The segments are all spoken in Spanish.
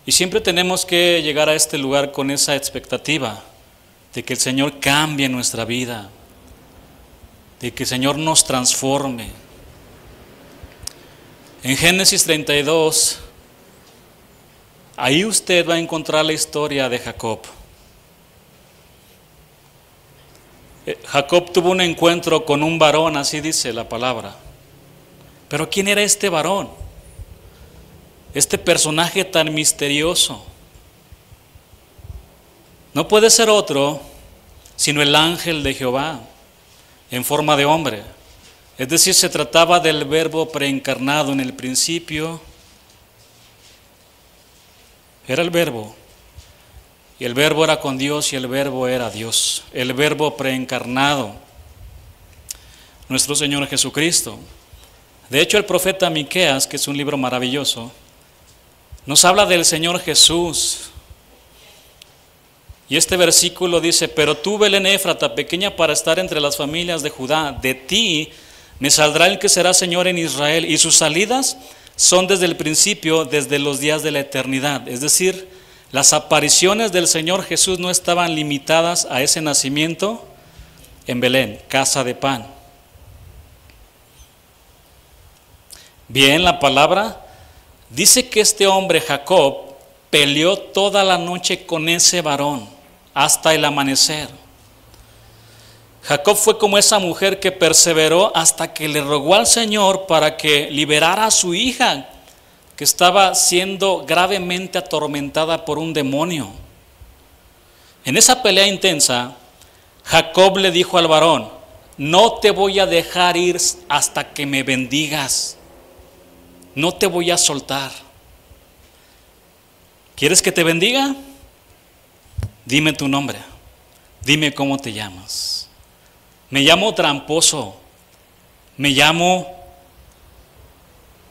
Y siempre tenemos que llegar a este lugar con esa expectativa de que el Señor cambie nuestra vida, de que el Señor nos transforme. En Génesis 32, ahí usted va a encontrar la historia de Jacob. Jacob tuvo un encuentro con un varón, así dice la palabra. Pero ¿quién era este varón? Este personaje tan misterioso. No puede ser otro sino el ángel de Jehová en forma de hombre. Es decir, se trataba del Verbo preencarnado. En el principio era el Verbo, y el Verbo era con Dios, y el Verbo era Dios. El Verbo preencarnado, nuestro Señor Jesucristo. De hecho, el profeta Miqueas, que es un libro maravilloso, nos habla del Señor Jesús. Y este versículo dice: pero tú, Belén Éfrata, pequeña para estar entre las familias de Judá, de ti me saldrá el que será Señor en Israel, y sus salidas son desde el principio, desde los días de la eternidad. Es decir, las apariciones del Señor Jesús no estaban limitadas a ese nacimiento en Belén, casa de pan. Bien, la palabra dice que este hombre Jacob peleó toda la noche con ese varón hasta el amanecer. Jacob fue como esa mujer que perseveró hasta que le rogó al Señor para que liberara a su hija, que estaba siendo gravemente atormentada por un demonio. En esa pelea intensa, Jacob le dijo al varón: no te voy a dejar ir hasta que me bendigas. No te voy a soltar. ¿Quieres que te bendiga? Dime tu nombre. Dime cómo te llamas. Me llamo tramposo. Me llamo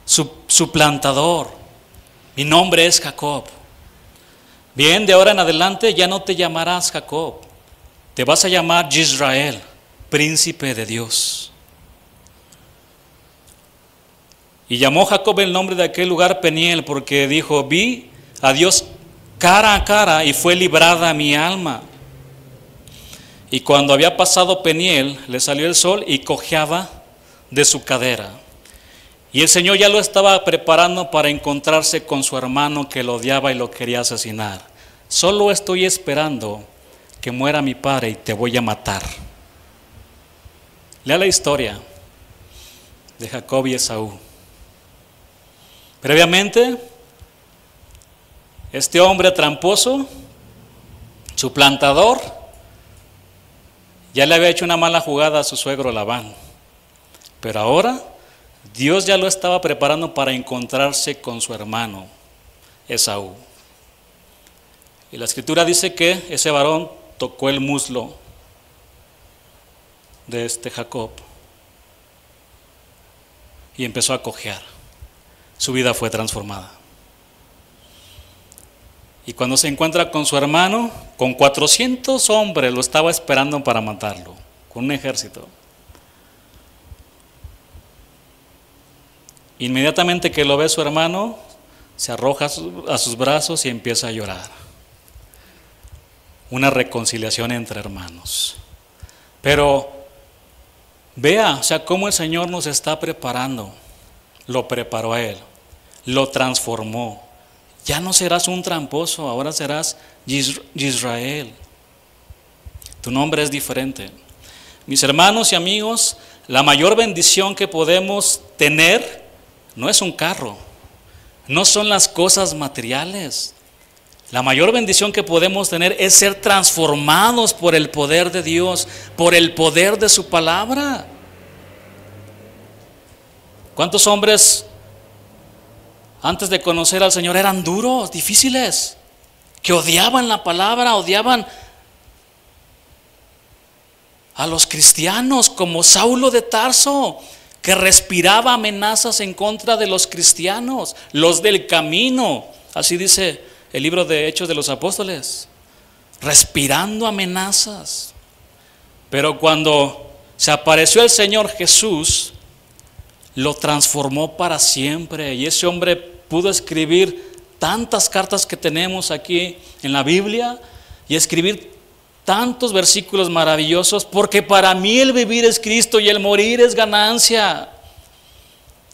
suplantador. Mi nombre es Jacob. Bien, de ahora en adelante ya no te llamarás Jacob. Te vas a llamar Israel, príncipe de Dios. Y llamó Jacob el nombre de aquel lugar Peniel, porque dijo: vi a Dios cara a cara y fue librada mi alma. Y cuando había pasado Peniel, le salió el sol y cojeaba de su cadera. Y el Señor ya lo estaba preparando para encontrarse con su hermano que lo odiaba y lo quería asesinar. Solo estoy esperando que muera mi padre y te voy a matar. Lea la historia de Jacob y Esaú. Previamente, este hombre tramposo, suplantador, ya le había hecho una mala jugada a su suegro Labán. Pero ahora Dios ya lo estaba preparando para encontrarse con su hermano Esaú. Y la escritura dice que ese varón tocó el muslo de este Jacob y empezó a cojear. Su vida fue transformada. Y cuando se encuentra con su hermano, con 400 hombres lo estaba esperando para matarlo, con un ejército. Inmediatamente que lo ve su hermano, se arroja a sus brazos y empieza a llorar. Una reconciliación entre hermanos. Pero vea, o sea, cómo el Señor nos está preparando. Lo preparó a él, lo transformó. Ya no serás un tramposo, ahora serás Israel. Tu nombre es diferente. Mis hermanos y amigos, la mayor bendición que podemos tener no es un carro, no son las cosas materiales. La mayor bendición que podemos tener es ser transformados por el poder de Dios, por el poder de su palabra. ¿Cuántos hombres antes de conocer al Señor eran duros, difíciles, que odiaban la palabra, odiaban a los cristianos, como Saulo de Tarso, que respiraba amenazas en contra de los cristianos, los del camino. Así dice el libro de Hechos de los Apóstoles, respirando amenazas. Pero cuando se apareció el Señor Jesús, lo transformó para siempre, y ese hombre pudo escribir tantas cartas que tenemos aquí en la Biblia y escribir tantos versículos maravillosos, porque para mí el vivir es Cristo y el morir es ganancia.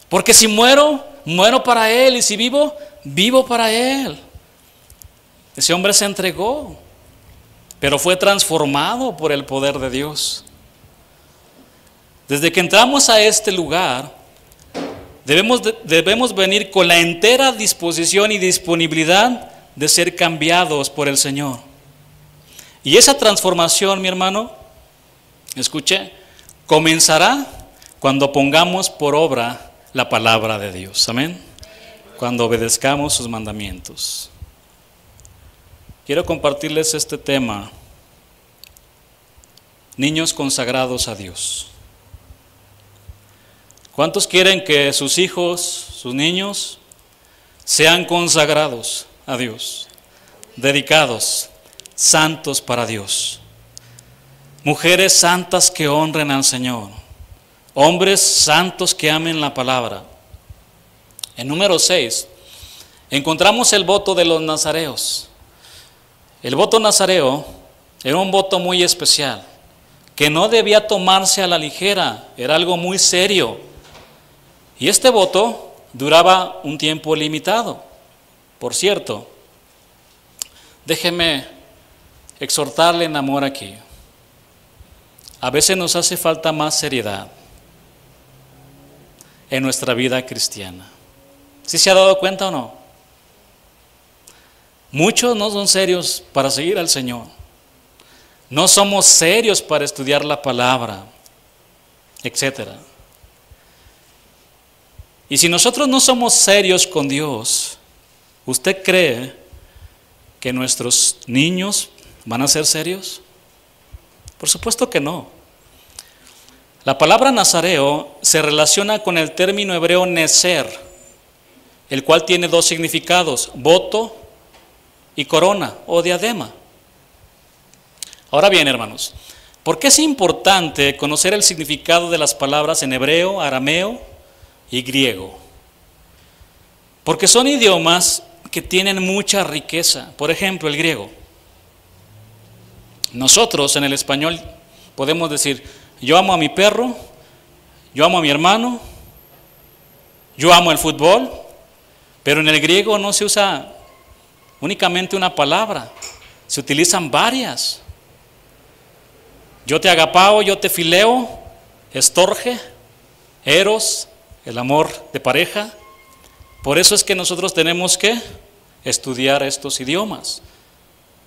Porque si muero, muero para Él, y si vivo, vivo para Él. Ese hombre se entregó, pero fue transformado por el poder de Dios. Desde que entramos a este lugar, debemos venir con la entera disposición y disponibilidad de ser cambiados por el Señor. Y esa transformación, mi hermano, escuche, comenzará cuando pongamos por obra la palabra de Dios. Amén. Cuando obedezcamos sus mandamientos. Quiero compartirles este tema: niños consagrados a Dios. ¿Cuántos quieren que sus hijos, sus niños, sean consagrados a Dios, dedicados, santos para Dios? Mujeres santas que honren al Señor, hombres santos que amen la palabra. En número 6 encontramos el voto de los nazareos. El voto nazareo era un voto muy especial, que no debía tomarse a la ligera, era algo muy serio. Y este voto duraba un tiempo limitado. Por cierto, déjeme exhortarle en amor aquí. A veces nos hace falta más seriedad en nuestra vida cristiana. ¿Sí se ha dado cuenta o no? Muchos no son serios para seguir al Señor. No somos serios para estudiar la palabra, etcétera. Y si nosotros no somos serios con Dios, ¿usted cree que nuestros niños van a ser serios? Por supuesto que no. La palabra nazareo se relaciona con el término hebreo nezer, el cual tiene dos significados: voto y corona o diadema. Ahora bien, hermanos, ¿por qué es importante conocer el significado de las palabras en hebreo, arameo y griego? Porque son idiomas que tienen mucha riqueza. Por ejemplo, el griego. Nosotros en el español podemos decir: yo amo a mi perro, yo amo a mi hermano, yo amo el fútbol. Pero en el griego no se usa únicamente una palabra, se utilizan varias. Yo te agapao, yo te fileo, estorge, eros, el amor de pareja. Por eso es que nosotros tenemos que estudiar estos idiomas.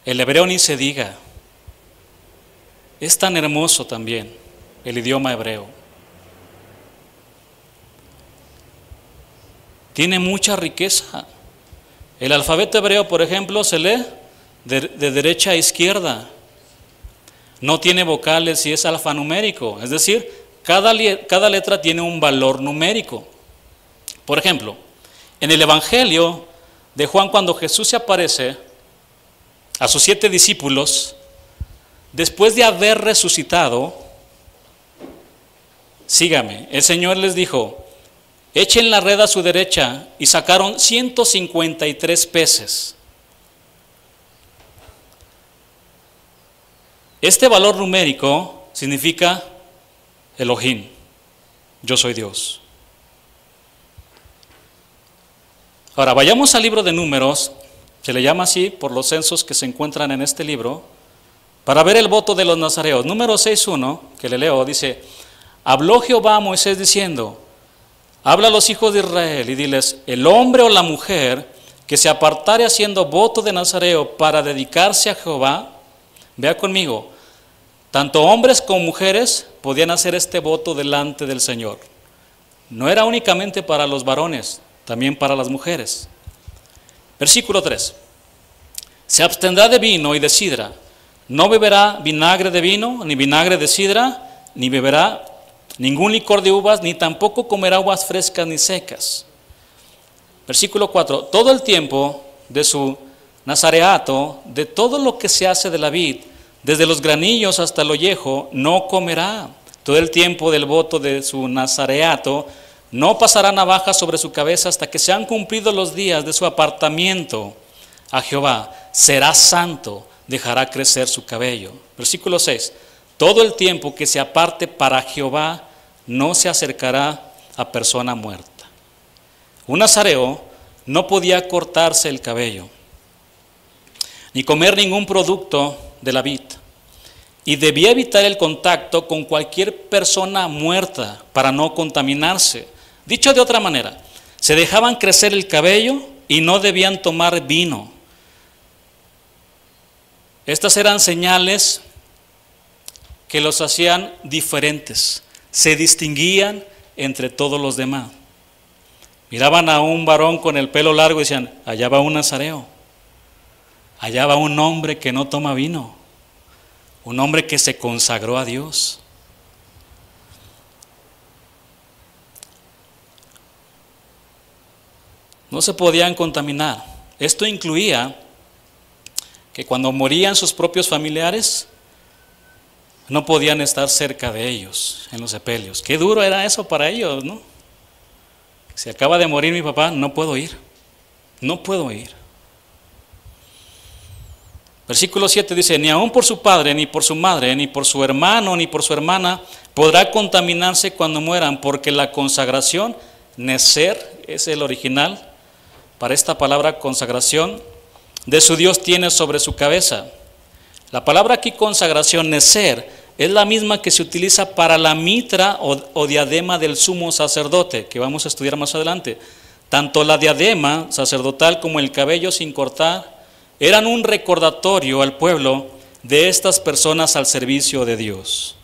El hebreo ni se diga. Es tan hermoso también el idioma hebreo. Tiene mucha riqueza. El alfabeto hebreo, por ejemplo, se lee de derecha a izquierda. No tiene vocales y es alfanumérico. Es decir, cada letra tiene un valor numérico. Por ejemplo, en el Evangelio de Juan, cuando Jesús se aparece a sus 7 discípulos, después de haber resucitado, sígame, el Señor les dijo: echen la red a su derecha, y sacaron 153 peces. Este valor numérico significa Elohim, yo soy Dios. Ahora, vayamos al libro de Números, se le llama así por los censos que se encuentran en este libro, para ver el voto de los nazareos. Número 6:1, que le leo, dice: habló Jehová a Moisés diciendo: habla a los hijos de Israel y diles: el hombre o la mujer que se apartare haciendo voto de nazareo para dedicarse a Jehová, vea conmigo, tanto hombres como mujeres podían hacer este voto delante del Señor. No era únicamente para los varones, también para las mujeres. Versículo 3. Se abstendrá de vino y de sidra. No beberá vinagre de vino, ni vinagre de sidra, ni beberá ningún licor de uvas, ni tampoco comerá uvas frescas ni secas. Versículo 4. Todo el tiempo de su nazareato, de todo lo que se hace de la vid, desde los granillos hasta el ollejo, no comerá. Todo el tiempo del voto de su nazareato, no pasará navaja sobre su cabeza hasta que sean cumplidos los días de su apartamiento a Jehová. Será santo, dejará crecer su cabello. Versículo 6. Todo el tiempo que se aparte para Jehová, no se acercará a persona muerta. Un nazareo no podía cortarse el cabello, ni comer ningún producto de la vid, y debía evitar el contacto con cualquier persona muerta para no contaminarse. Dicho de otra manera, se dejaban crecer el cabello y no debían tomar vino. Estas eran señales que los hacían diferentes, se distinguían entre todos los demás. Miraban a un varón con el pelo largo y decían, allá va un nazareo, allá va un hombre que no toma vino, un hombre que se consagró a Dios. No se podían contaminar. Esto incluía que cuando morían sus propios familiares, no podían estar cerca de ellos en los sepelios. Qué duro era eso para ellos, ¿no? Si acaba de morir mi papá, no puedo ir. No puedo ir. Versículo 7 dice, ni aun por su padre, ni por su madre, ni por su hermano, ni por su hermana, podrá contaminarse cuando mueran, porque la consagración, neser, es el original, para esta palabra consagración, de su Dios tiene sobre su cabeza. La palabra aquí consagración, neser, es la misma que se utiliza para la mitra o diadema del sumo sacerdote, que vamos a estudiar más adelante. Tanto la diadema sacerdotal como el cabello sin cortar eran un recordatorio al pueblo de estas personas al servicio de Dios.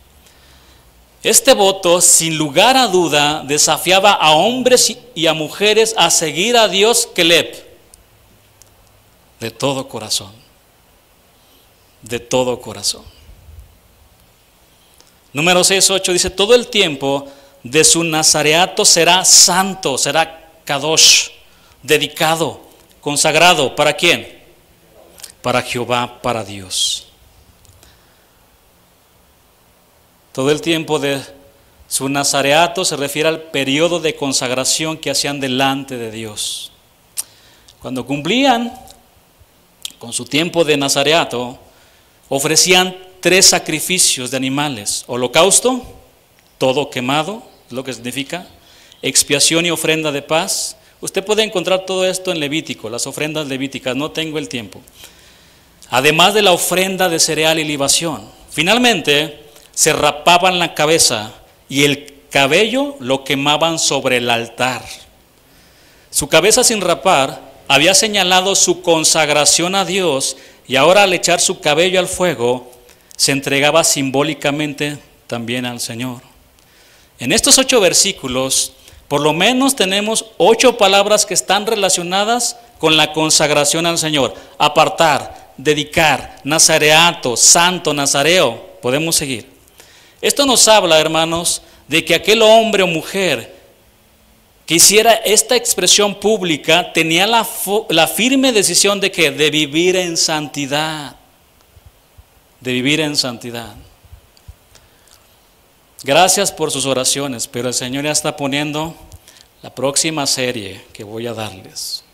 Este voto, sin lugar a duda, desafiaba a hombres y a mujeres a seguir a Dios Keleb, de todo corazón, de todo corazón. Número 6:8 dice, todo el tiempo de su nazareato será santo, será kadosh, dedicado, consagrado. ¿Para quién? Para Jehová, para Dios. Todo el tiempo de su nazareato se refiere al periodo de consagración que hacían delante de Dios. Cuando cumplían con su tiempo de nazareato, ofrecían 3 sacrificios de animales: holocausto, todo quemado, es lo que significa, expiación y ofrenda de paz. Usted puede encontrar todo esto en Levítico, las ofrendas levíticas, no tengo el tiempo. Además de la ofrenda de cereal y libación. Finalmente, se rapaban la cabeza y el cabello lo quemaban sobre el altar. Su cabeza sin rapar había señalado su consagración a Dios, y ahora al echar su cabello al fuego, se entregaba simbólicamente también al Señor. En estos 8 versículos, por lo menos tenemos 8 palabras que están relacionadas con la consagración al Señor. Apartar, dedicar, nazareato, santo, nazareo. Podemos seguir. Esto nos habla, hermanos, de que aquel hombre o mujer que hiciera esta expresión pública tenía la firme decisión de ¿qué? De vivir en santidad. De vivir en santidad. Gracias por sus oraciones, pero el Señor ya está poniendo la próxima serie que voy a darles.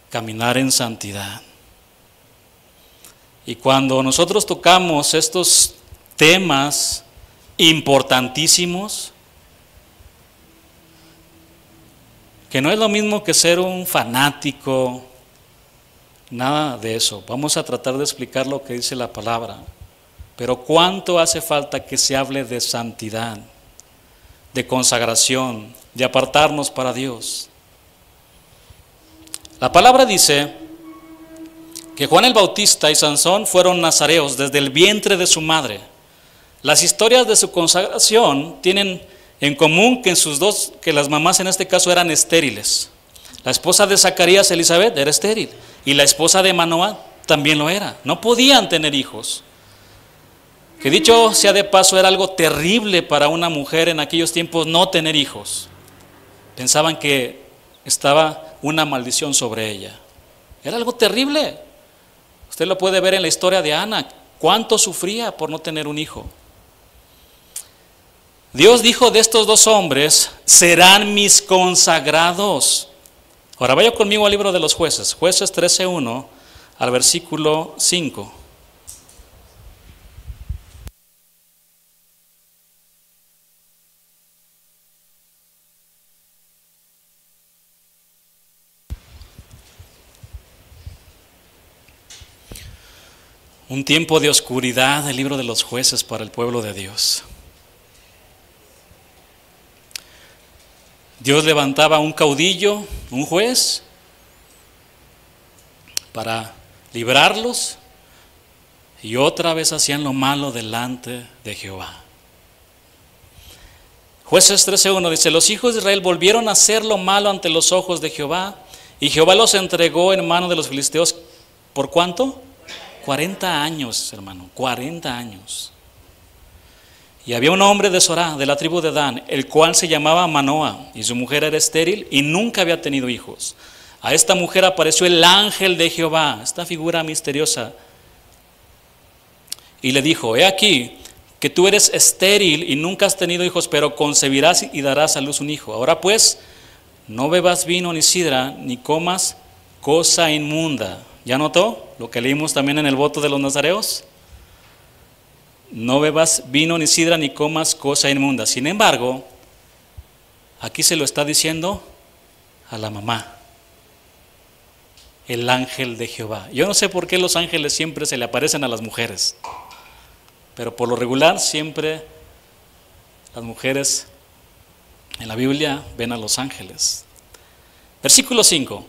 Caminar en santidad. Y cuando nosotros tocamos estos temas importantísimos, que no es lo mismo que ser un fanático, nada de eso. Vamos a tratar de explicar lo que dice la palabra. Pero ¿cuánto hace falta que se hable de santidad, de consagración, de apartarnos para Dios? La palabra dice que Juan el Bautista y Sansón fueron nazareos desde el vientre de su madre. Las historias de su consagración tienen En común que las mamás en este caso eran estériles. La esposa de Zacarías, Elizabeth, era estéril. Y la esposa de Manoah también lo era. No podían tener hijos. Que dicho sea de paso, era algo terrible para una mujer en aquellos tiempos no tener hijos. Pensaban que estaba una maldición sobre ella. Era algo terrible. Usted lo puede ver en la historia de Ana. Cuánto sufría por no tener un hijo. Dios dijo de estos dos hombres: serán mis consagrados. Ahora vaya conmigo al libro de los Jueces, Jueces 13:1 al versículo 5. Un tiempo de oscuridad, el libro de los Jueces para el pueblo de Dios. Dios levantaba un caudillo, un juez, para librarlos, y otra vez hacían lo malo delante de Jehová. Jueces 13:1 dice: los hijos de Israel volvieron a hacer lo malo ante los ojos de Jehová, y Jehová los entregó en mano de los filisteos. ¿Por cuánto? 40 años, hermano, 40 años. Y había un hombre de Sorá, de la tribu de Dan, el cual se llamaba Manoah, y su mujer era estéril y nunca había tenido hijos. A esta mujer apareció el ángel de Jehová, esta figura misteriosa, y le dijo: he aquí que tú eres estéril y nunca has tenido hijos, pero concebirás y darás a luz un hijo. Ahora pues, no bebas vino ni sidra, ni comas cosa inmunda. ¿Ya notó lo que leímos también en el voto de los nazareos? No bebas vino ni sidra, ni comas cosa inmunda. Sin embargo, aquí se lo está diciendo a la mamá, el ángel de Jehová. Yo no sé por qué los ángeles siempre se le aparecen a las mujeres, pero por lo regular siempre las mujeres en la Biblia ven a los ángeles. Versículo 5.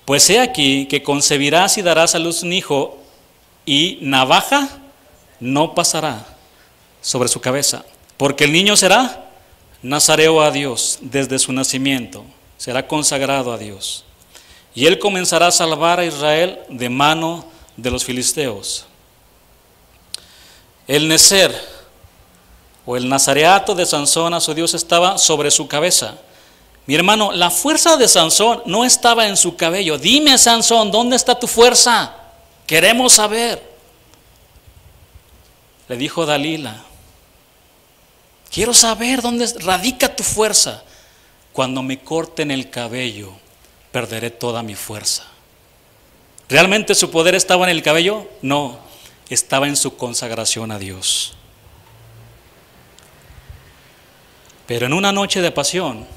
Pues he aquí que concebirás y darás a luz un hijo, y navaja no pasará sobre su cabeza, porque el niño será nazareo a Dios desde su nacimiento, será consagrado a Dios. Y él comenzará a salvar a Israel de mano de los filisteos. El nezer, o el nazareato de Sansón a su Dios, estaba sobre su cabeza. Mi hermano, la fuerza de Sansón no estaba en su cabello. Dime, Sansón, ¿dónde está tu fuerza? Queremos saber. Le dijo Dalila: quiero saber dónde radica tu fuerza. Cuando me corten el cabello, perderé toda mi fuerza. ¿Realmente su poder estaba en el cabello? No, estaba en su consagración a Dios. Pero en una noche de pasión,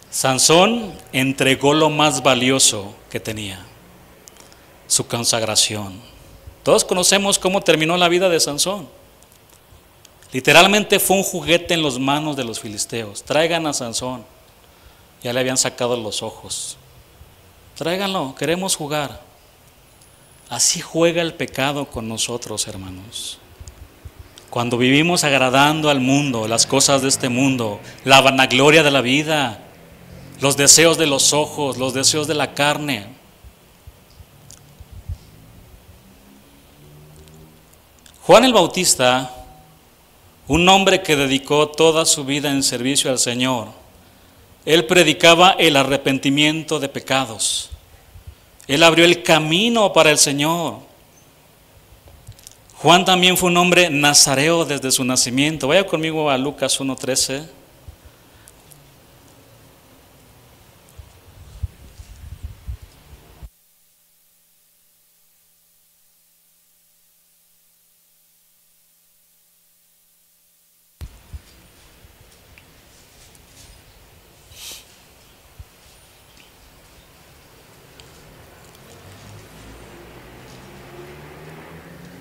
Sansón entregó lo más valioso que tenía: su consagración. Todos conocemos cómo terminó la vida de Sansón. Literalmente fue un juguete en las manos de los filisteos. Traigan a Sansón. Ya le habían sacado los ojos. Tráiganlo, queremos jugar. Así juega el pecado con nosotros, hermanos. Cuando vivimos agradando al mundo, las cosas de este mundo, la vanagloria de la vida, los deseos de los ojos, los deseos de la carne. Juan el Bautista, un hombre que dedicó toda su vida en servicio al Señor, él predicaba el arrepentimiento de pecados. Él abrió el camino para el Señor. Juan también fue un hombre nazareo desde su nacimiento. Vaya conmigo a Lucas 1:13.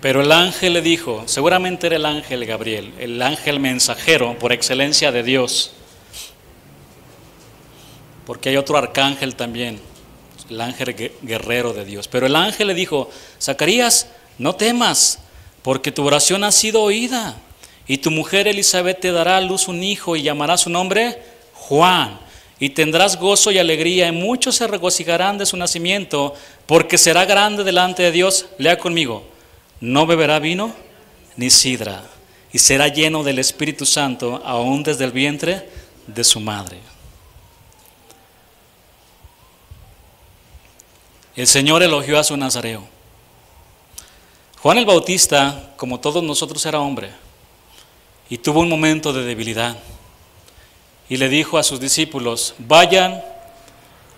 Pero el ángel le dijo, seguramente era el ángel Gabriel, el ángel mensajero por excelencia de Dios, porque hay otro arcángel también, el ángel guerrero de Dios. Pero el ángel le dijo: Zacarías, no temas, porque tu oración ha sido oída, y tu mujer Elizabeth te dará a luz un hijo y llamará su nombre Juan. Y tendrás gozo y alegría, y muchos se regocijarán de su nacimiento, porque será grande delante de Dios. Lea conmigo: no beberá vino ni sidra, y será lleno del Espíritu Santo aún desde el vientre de su madre. El Señor elogió a su nazareo. Juan el Bautista, como todos nosotros, era hombre y tuvo un momento de debilidad. Y le dijo a sus discípulos: vayan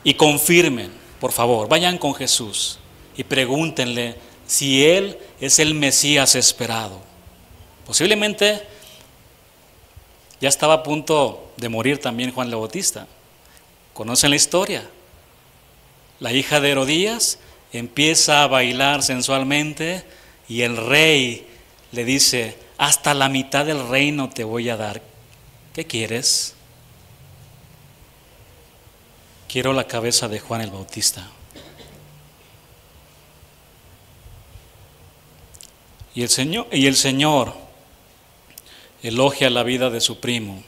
y confirmen, por favor, vayan con Jesús y pregúntenle si Él es el Mesías esperado. Posiblemente ya estaba a punto de morir también Juan el Bautista. ¿Conocen la historia? La hija de Herodías empieza a bailar sensualmente y el rey le dice: hasta la mitad del reino te voy a dar. ¿Qué quieres? Quiero la cabeza de Juan el Bautista. Y el Señor elogia la vida de su primo.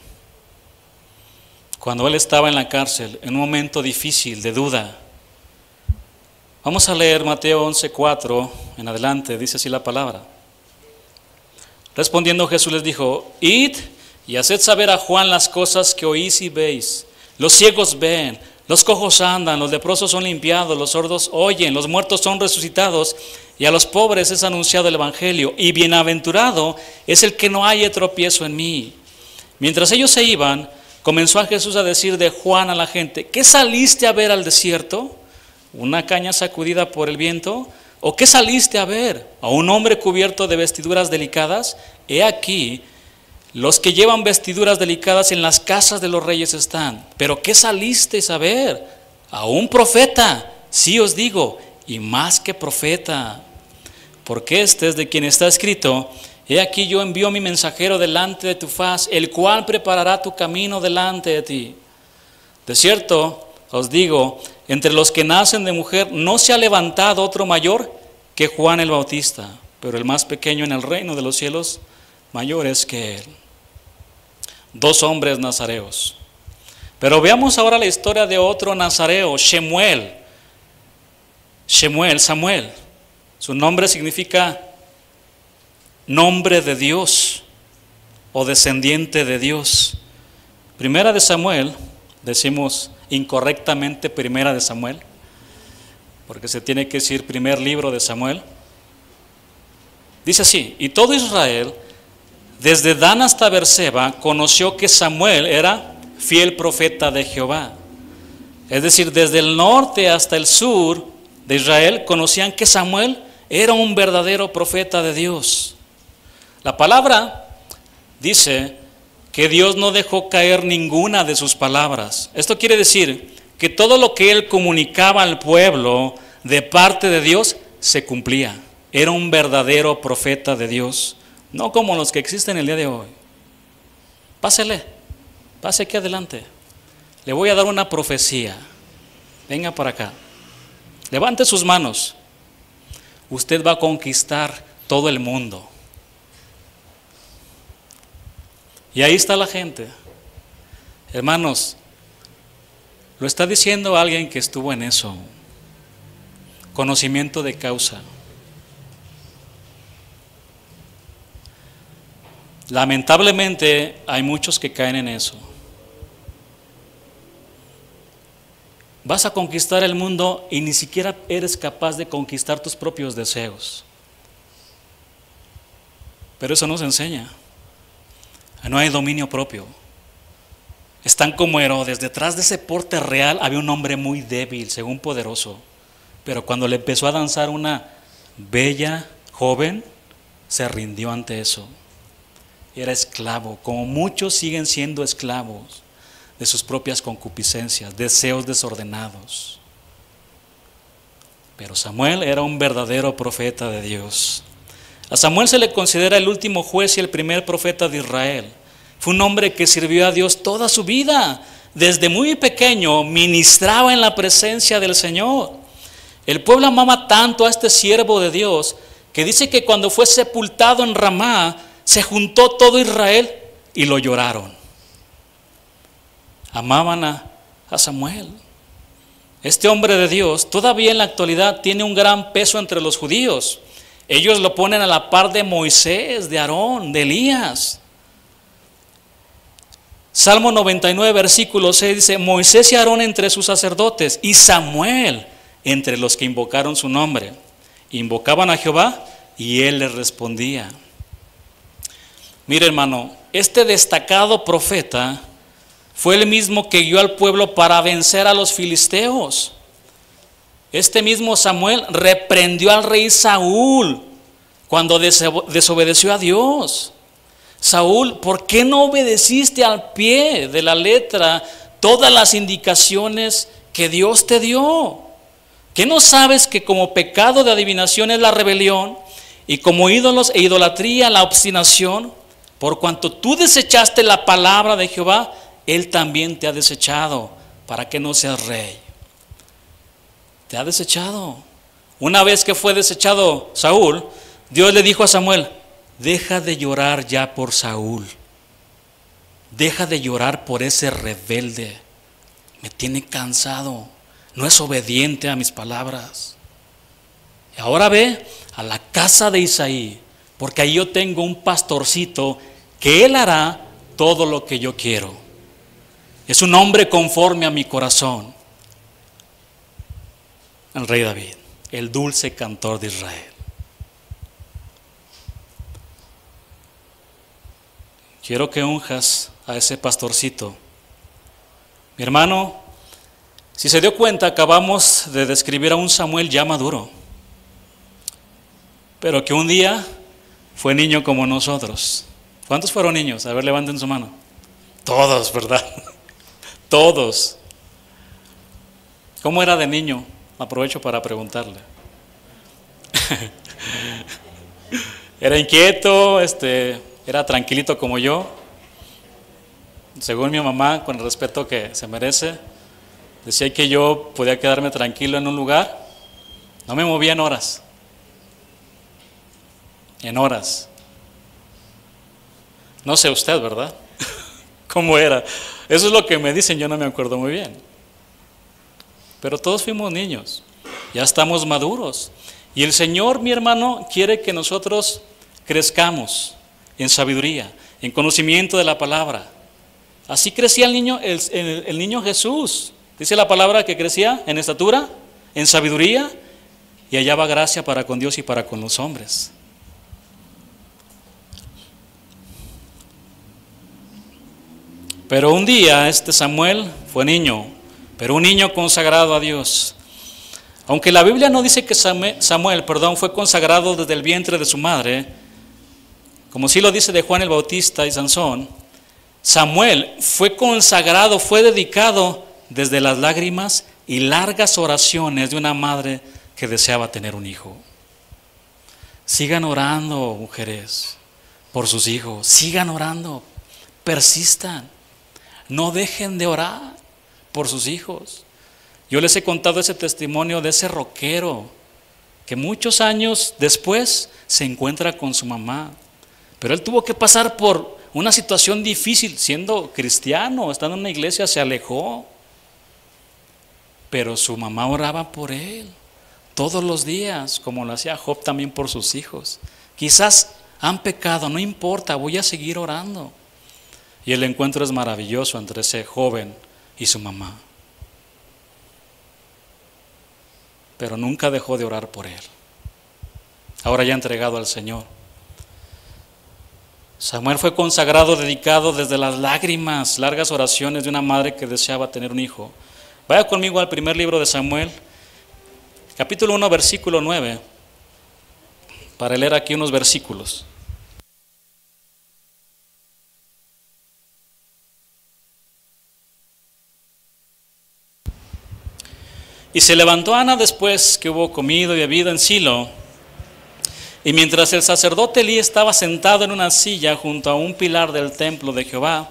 Cuando él estaba en la cárcel, en un momento difícil, de duda. Vamos a leer Mateo 11:4 en adelante, dice así la palabra. Respondiendo Jesús les dijo: id y haced saber a Juan las cosas que oís y veis. Los ciegos ven, los cojos andan, los leprosos son limpiados, los sordos oyen, los muertos son resucitados, y a los pobres es anunciado el evangelio. Y bienaventurado es el que no haya tropiezo en mí. Mientras ellos se iban, comenzó a Jesús a decir de Juan a la gente: ¿qué saliste a ver al desierto? ¿Una caña sacudida por el viento? ¿O qué saliste a ver? ¿A un hombre cubierto de vestiduras delicadas? He aquí, los que llevan vestiduras delicadas en las casas de los reyes están. ¿Pero qué salisteis a ver? A un profeta, sí os digo, y más que profeta. Porque este es de quien está escrito: he aquí yo envío mi mensajero delante de tu faz, el cual preparará tu camino delante de ti. De cierto os digo, entre los que nacen de mujer no se ha levantado otro mayor que Juan el Bautista, pero el más pequeño en el reino de los cielos mayor es que él. Dos hombres nazareos. Pero veamos ahora la historia de otro nazareo, Shemuel. Samuel. Su nombre significa nombre de Dios o descendiente de Dios. Primera de Samuel, decimos incorrectamente Primera de Samuel, porque se tiene que decir primer libro de Samuel. Dice así: y todo Israel, desde Dan hasta Berseba, conoció que Samuel era fiel profeta de Jehová. Es decir, desde el norte hasta el sur de Israel conocían que Samuel era un verdadero profeta de Dios. La palabra dice que Dios no dejó caer ninguna de sus palabras. Esto quiere decir que todo lo que él comunicaba al pueblo de parte de Dios se cumplía. Era un verdadero profeta de Dios, no como los que existen el día de hoy. Pase aquí adelante. Le voy a dar una profecía. Venga para acá. Levante sus manos. Usted va a conquistar todo el mundo. Y ahí está la gente. Hermanos, lo está diciendo alguien que estuvo en eso. Conocimiento de causa. Lamentablemente hay muchos que caen en eso. Vas a conquistar el mundo y ni siquiera eres capaz de conquistar tus propios deseos. Pero eso no se enseña. No hay dominio propio. Están como Herodes. Detrás de ese porte real había un hombre muy débil, según poderoso. Pero cuando le empezó a danzar una bella joven, se rindió ante eso. Era esclavo, como muchos siguen siendo esclavos de sus propias concupiscencias, deseos desordenados. Pero Samuel era un verdadero profeta de Dios. A Samuel se le considera el último juez y el primer profeta de Israel. Fue un hombre que sirvió a Dios toda su vida. Desde muy pequeño ministraba en la presencia del Señor. El pueblo amaba tanto a este siervo de Dios que dice que cuando fue sepultado en Ramá, se juntó todo Israel y lo lloraron. Amaban a Samuel. Este hombre de Dios todavía en la actualidad tiene un gran peso entre los judíos. Ellos lo ponen a la par de Moisés, de Aarón, de Elías. Salmo 99, versículo 6 dice: Moisés y Aarón entre sus sacerdotes y Samuel entre los que invocaron su nombre. Invocaban a Jehová y él les respondía. Mire, hermano, este destacado profeta fue el mismo que guió al pueblo para vencer a los filisteos. Este mismo Samuel reprendió al rey Saúl cuando desobedeció a Dios. Saúl, ¿por qué no obedeciste al pie de la letra todas las indicaciones que Dios te dio? ¿Qué no sabes que como pecado de adivinación es la rebelión y como ídolos e idolatría la obstinación? Por cuanto tú desechaste la palabra de Jehová, Él también te ha desechado para que no seas rey. Te ha desechado. Una vez que fue desechado Saúl, Dios le dijo a Samuel: deja de llorar ya por Saúl. Deja de llorar por ese rebelde. Me tiene cansado. No es obediente a mis palabras. Y ahora ve a la casa de Isaí, porque ahí yo tengo un pastorcito que él hará todo lo que yo quiero. Es un hombre conforme a mi corazón. El rey David, el dulce cantor de Israel. Quiero que unjas a ese pastorcito. Mi hermano, si se dio cuenta, acabamos de describir a un Samuel ya maduro, pero que un día fue niño como nosotros. ¿Cuántos fueron niños? A ver, levanten su mano. Todos, ¿verdad? Todos. ¿Cómo era de niño? Aprovecho para preguntarle. Era inquieto, era tranquilito como yo. Según mi mamá, con el respeto que se merece, decía que yo podía quedarme tranquilo en un lugar. No me movía en horas. En horas. No sé usted, ¿verdad? ¿Cómo era? Eso es lo que me dicen, yo no me acuerdo muy bien. Pero todos fuimos niños, ya estamos maduros. Y el Señor, mi hermano, quiere que nosotros crezcamos en sabiduría, en conocimiento de la palabra. Así crecía el niño Jesús. Dice la palabra que crecía en estatura, en sabiduría, y hallaba gracia para con Dios y para con los hombres. Pero un día Samuel fue niño, pero un niño consagrado a Dios. Aunque la Biblia no dice que Samuel fue consagrado desde el vientre de su madre, como sí lo dice de Juan el Bautista y Sansón, Samuel fue consagrado, fue dedicado desde las lágrimas y largas oraciones de una madre que deseaba tener un hijo. Sigan orando, mujeres, por sus hijos. Sigan orando, persistan. No dejen de orar por sus hijos. Yo les he contado ese testimonio de ese rockero que muchos años después se encuentra con su mamá. Pero él tuvo que pasar por una situación difícil, siendo cristiano, estando en una iglesia, se alejó. Pero su mamá oraba por él todos los días, como lo hacía Job también por sus hijos. Quizás han pecado, no importa, voy a seguir orando. Y el encuentro es maravilloso entre ese joven y su mamá. Pero nunca dejó de orar por él. Ahora ya entregado al Señor. Samuel fue consagrado, dedicado desde las lágrimas, largas oraciones de una madre que deseaba tener un hijo. Vaya conmigo al primer libro de Samuel, capítulo 1, versículo 9, para leer aquí unos versículos. Y se levantó Ana después que hubo comido y bebido en Silo, y mientras el sacerdote Elí estaba sentado en una silla junto a un pilar del templo de Jehová,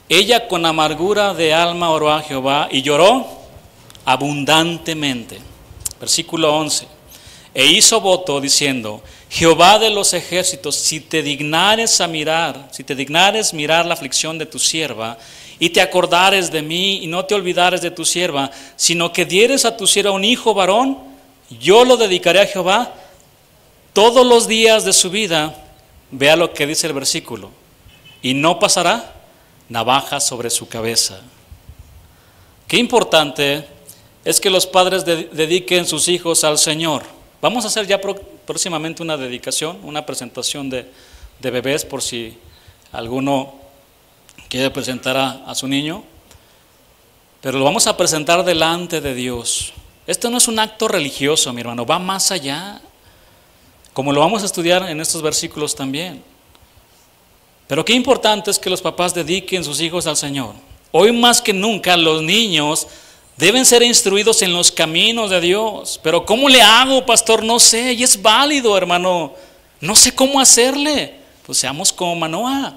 ella con amargura de alma oró a Jehová y lloró abundantemente. Versículo 11. e hizo voto diciendo: Jehová de los ejércitos, si te dignares mirar la aflicción de tu sierva, y te acordares de mí, y no te olvidares de tu sierva, sino que dieres a tu sierva un hijo varón, yo lo dedicaré a Jehová todos los días de su vida. Vea lo que dice el versículo: y no pasará navaja sobre su cabeza. Qué importante es que los padres dediquen sus hijos al Señor. Vamos a hacer ya próximamente una dedicación, una presentación de bebés, por si alguno quiere presentar a su niño. Pero lo vamos a presentar delante de Dios. Esto no es un acto religioso, mi hermano, va más allá, como lo vamos a estudiar en estos versículos también. Pero qué importante es que los papás dediquen sus hijos al Señor. Hoy más que nunca los niños deben ser instruidos en los caminos de Dios. Pero ¿cómo le hago, pastor? No sé, y es válido, hermano. No sé cómo hacerle. Pues seamos como Manoah.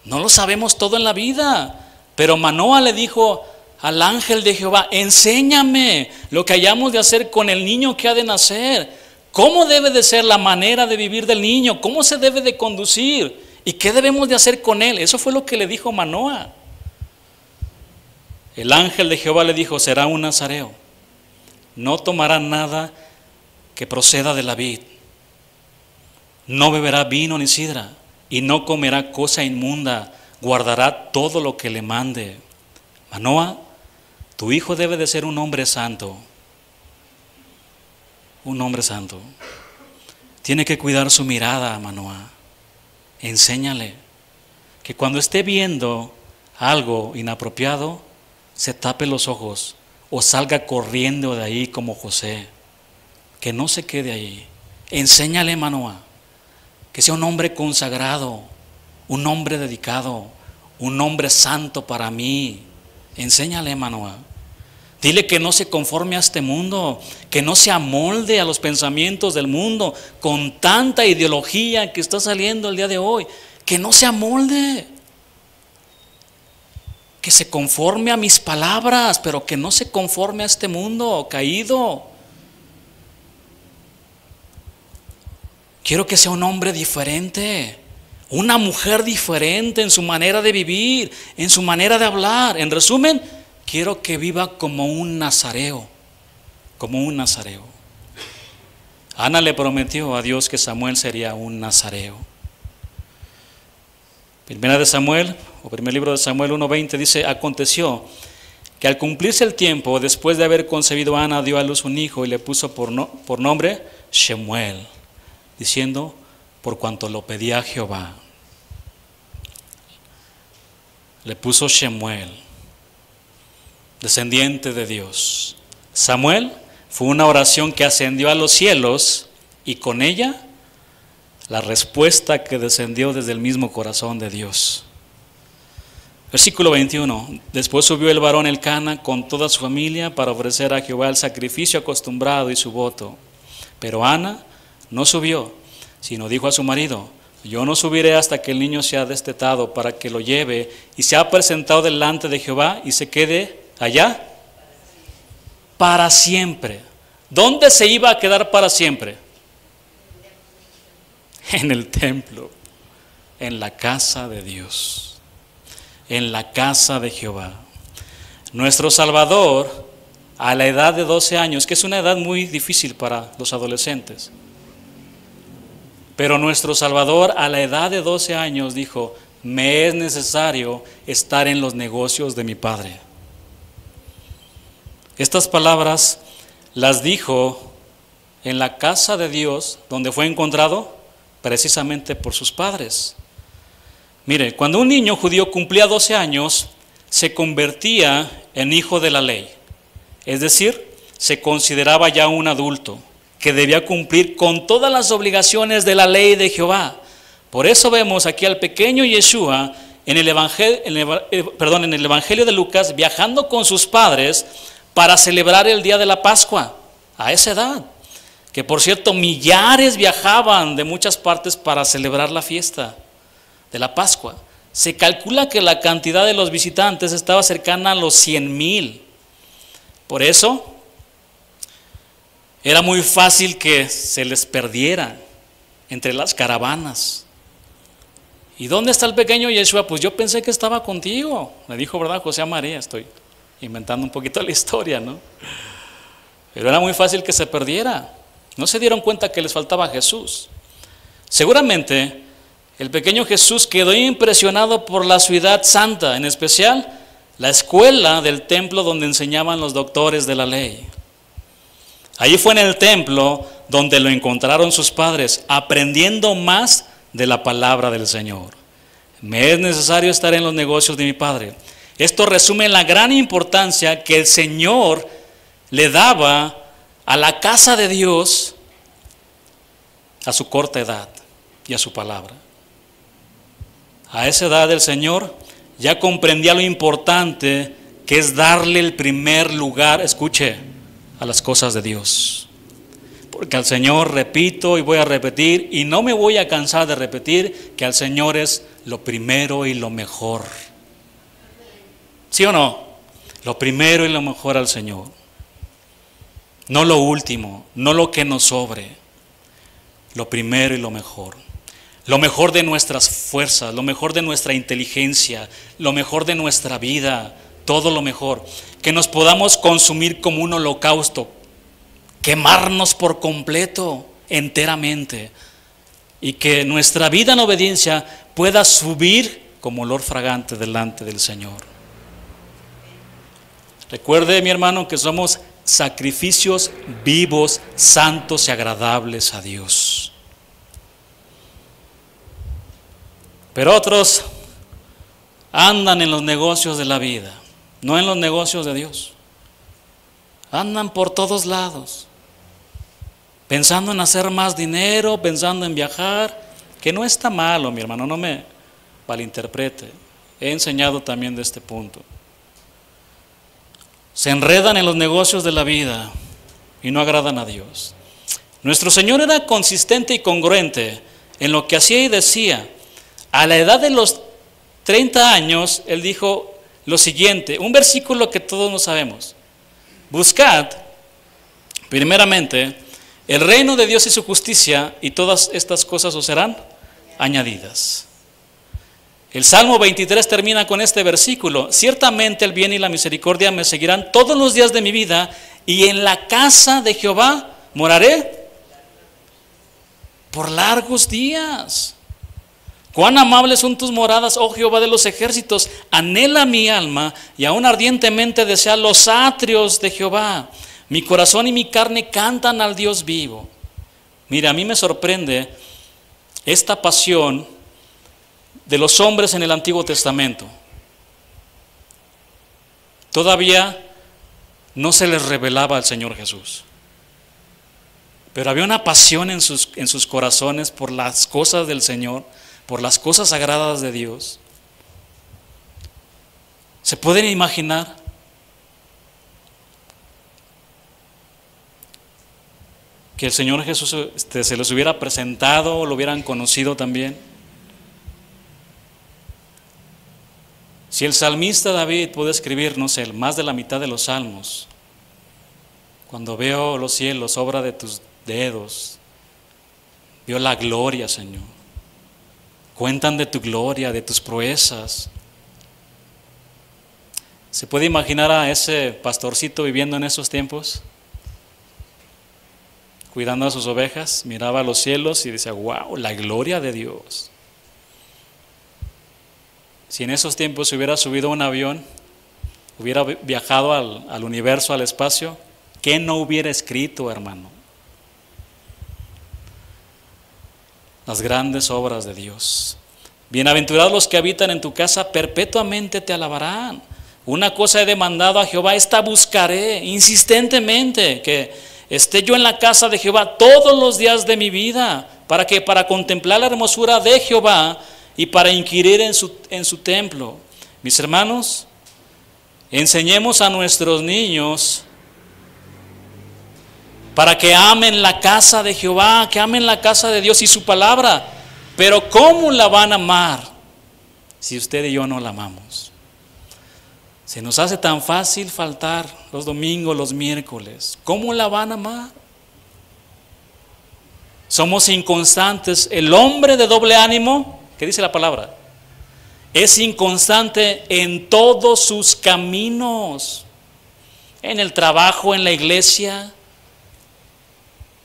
No lo sabemos todo en la vida. Pero Manoah le dijo al ángel de Jehová: enséñame lo que hayamos de hacer con el niño que ha de nacer. ¿Cómo debe de ser la manera de vivir del niño? ¿Cómo se debe de conducir? ¿Y qué debemos de hacer con él? Eso fue lo que le dijo Manoah. El ángel de Jehová le dijo: será un nazareo, no tomará nada que proceda de la vid, no beberá vino ni sidra, y no comerá cosa inmunda, guardará todo lo que le mande. Manoah, tu hijo debe de ser un hombre santo, un hombre santo. Tiene que cuidar su mirada, Manoah. Enséñale que cuando esté viendo algo inapropiado, se tape los ojos o salga corriendo de ahí como José. Que no se quede ahí. Enséñale, Manoah, que sea un hombre consagrado, un hombre dedicado, un hombre santo para mí. Enséñale, Manoah. Dile que no se conforme a este mundo, que no se amolde a los pensamientos del mundo con tanta ideología que está saliendo el día de hoy. Que no se amolde, que se conforme a mis palabras, pero que no se conforme a este mundo caído. Quiero que sea un hombre diferente, una mujer diferente en su manera de vivir, en su manera de hablar. En resumen, quiero que viva como un nazareo, como un nazareo. Ana le prometió a Dios que Samuel sería un nazareo. Primera de Samuel, o primer libro de Samuel 1:20 dice: aconteció que al cumplirse el tiempo, después de haber concebido Ana, dio a luz un hijo y le puso por nombre Shemuel, diciendo: por cuanto lo pedía Jehová. Le puso Shemuel, descendiente de Dios. Samuel fue una oración que ascendió a los cielos, y con ella la respuesta que descendió desde el mismo corazón de Dios. Versículo 21. Después subió el varón Elcana con toda su familia para ofrecer a Jehová el sacrificio acostumbrado y su voto. Pero Ana no subió, sino dijo a su marido: yo no subiré hasta que el niño sea destetado, para que lo lleve y sea presentado delante de Jehová y se quede allá para siempre. ¿Dónde se iba a quedar para siempre? En el templo, en la casa de Dios, en la casa de Jehová. Nuestro Salvador, a la edad de 12 años, que es una edad muy difícil para los adolescentes, pero nuestro Salvador a la edad de 12 años dijo: me es necesario estar en los negocios de mi Padre. Estas palabras las dijo en la casa de Dios, donde fue encontrado precisamente por sus padres. Mire, cuando un niño judío cumplía 12 años, se convertía en hijo de la ley. Es decir, se consideraba ya un adulto que debía cumplir con todas las obligaciones de la ley de Jehová. Por eso vemos aquí al pequeño Yeshua en el Evangelio de Lucas viajando con sus padres para celebrar el día de la Pascua, a esa edad. Que por cierto, millares viajaban de muchas partes para celebrar la fiesta de la Pascua. Se calcula que la cantidad de los visitantes estaba cercana a los 100,000. Por eso, Era muy fácil que se les perdiera entre las caravanas. ¿Y dónde está el pequeño Yeshua? Pues yo pensé que estaba contigo, me dijo, ¿verdad, José a María? Estoy inventando un poquito la historia, ¿no? Pero era muy fácil que se perdiera. No se dieron cuenta que les faltaba Jesús. Seguramente el pequeño Jesús quedó impresionado por la ciudad santa, en especial la escuela del templo donde enseñaban los doctores de la ley. Allí fue en el templo donde lo encontraron sus padres, aprendiendo más de la palabra del Señor. Me es necesario estar en los negocios de mi Padre. Esto resume la gran importancia que el Señor le daba a la casa de Dios a su corta edad y a su palabra. A esa edad el Señor ya comprendía lo importante que es darle el primer lugar, escuche, a las cosas de Dios. Porque al Señor, repito y voy a repetir, y no me voy a cansar de repetir, que al Señor es lo primero y lo mejor. ¿Sí o no? Lo primero y lo mejor al Señor. No lo último, no lo que nos sobre. Lo primero y lo mejor. Lo mejor de nuestras fuerzas, lo mejor de nuestra inteligencia, lo mejor de nuestra vida, todo lo mejor. Que nos podamos consumir como un holocausto, quemarnos por completo, enteramente, y que nuestra vida en obediencia pueda subir como olor fragante delante del Señor. Recuerde, mi hermano, que somos sacrificios vivos, santos y agradables a Dios. Pero otros andan en los negocios de la vida, no en los negocios de Dios. Andan por todos lados, pensando en hacer más dinero, pensando en viajar, que no está malo, mi hermano, no me malinterprete. He enseñado también de este punto. Se enredan en los negocios de la vida y no agradan a Dios. Nuestro Señor era consistente y congruente en lo que hacía y decía. A la edad de los 30 años, Él dijo lo siguiente, un versículo que todos no sabemos. Buscad, primeramente, el reino de Dios y su justicia, y todas estas cosas os serán añadidas. El Salmo 23 termina con este versículo. Ciertamente el bien y la misericordia me seguirán todos los días de mi vida, y en la casa de Jehová moraré por largos días. Cuán amables son tus moradas, oh Jehová de los ejércitos. Anhela mi alma y aún ardientemente desea los atrios de Jehová. Mi corazón y mi carne cantan al Dios vivo. Mira, a mí me sorprende esta pasión de los hombres en el Antiguo Testamento. Todavía no se les revelaba al Señor Jesús, pero había una pasión en sus corazones por las cosas del Señor, por las cosas sagradas de Dios. ¿Se pueden imaginar? Que el Señor Jesús se les hubiera presentado o lo hubieran conocido también. Si el salmista David puede escribir, no sé, más de la mitad de los salmos, cuando veo los cielos, obra de tus dedos, veo la gloria, Señor. Cuentan de tu gloria, de tus proezas. ¿Se puede imaginar a ese pastorcito viviendo en esos tiempos? Cuidando a sus ovejas, miraba a los cielos y decía, wow, la gloria de Dios. Si en esos tiempos se hubiera subido a un avión, hubiera viajado al universo, al espacio, ¿qué no hubiera escrito, hermano? Las grandes obras de Dios. Bienaventurados los que habitan en tu casa, perpetuamente te alabarán. Una cosa he demandado a Jehová, esta buscaré insistentemente, que esté yo en la casa de Jehová todos los días de mi vida. ¿Para qué? Para contemplar la hermosura de Jehová y para inquirir en su templo. Mis hermanos, enseñemos a nuestros niños para que amen la casa de Jehová, que amen la casa de Dios y su palabra. Pero ¿cómo la van a amar si usted y yo no la amamos? Se nos hace tan fácil faltar los domingos, los miércoles. ¿Cómo la van a amar? Somos inconstantes. El hombre de doble ánimo, ¿qué dice la palabra? Es inconstante en todos sus caminos. En el trabajo, en la iglesia,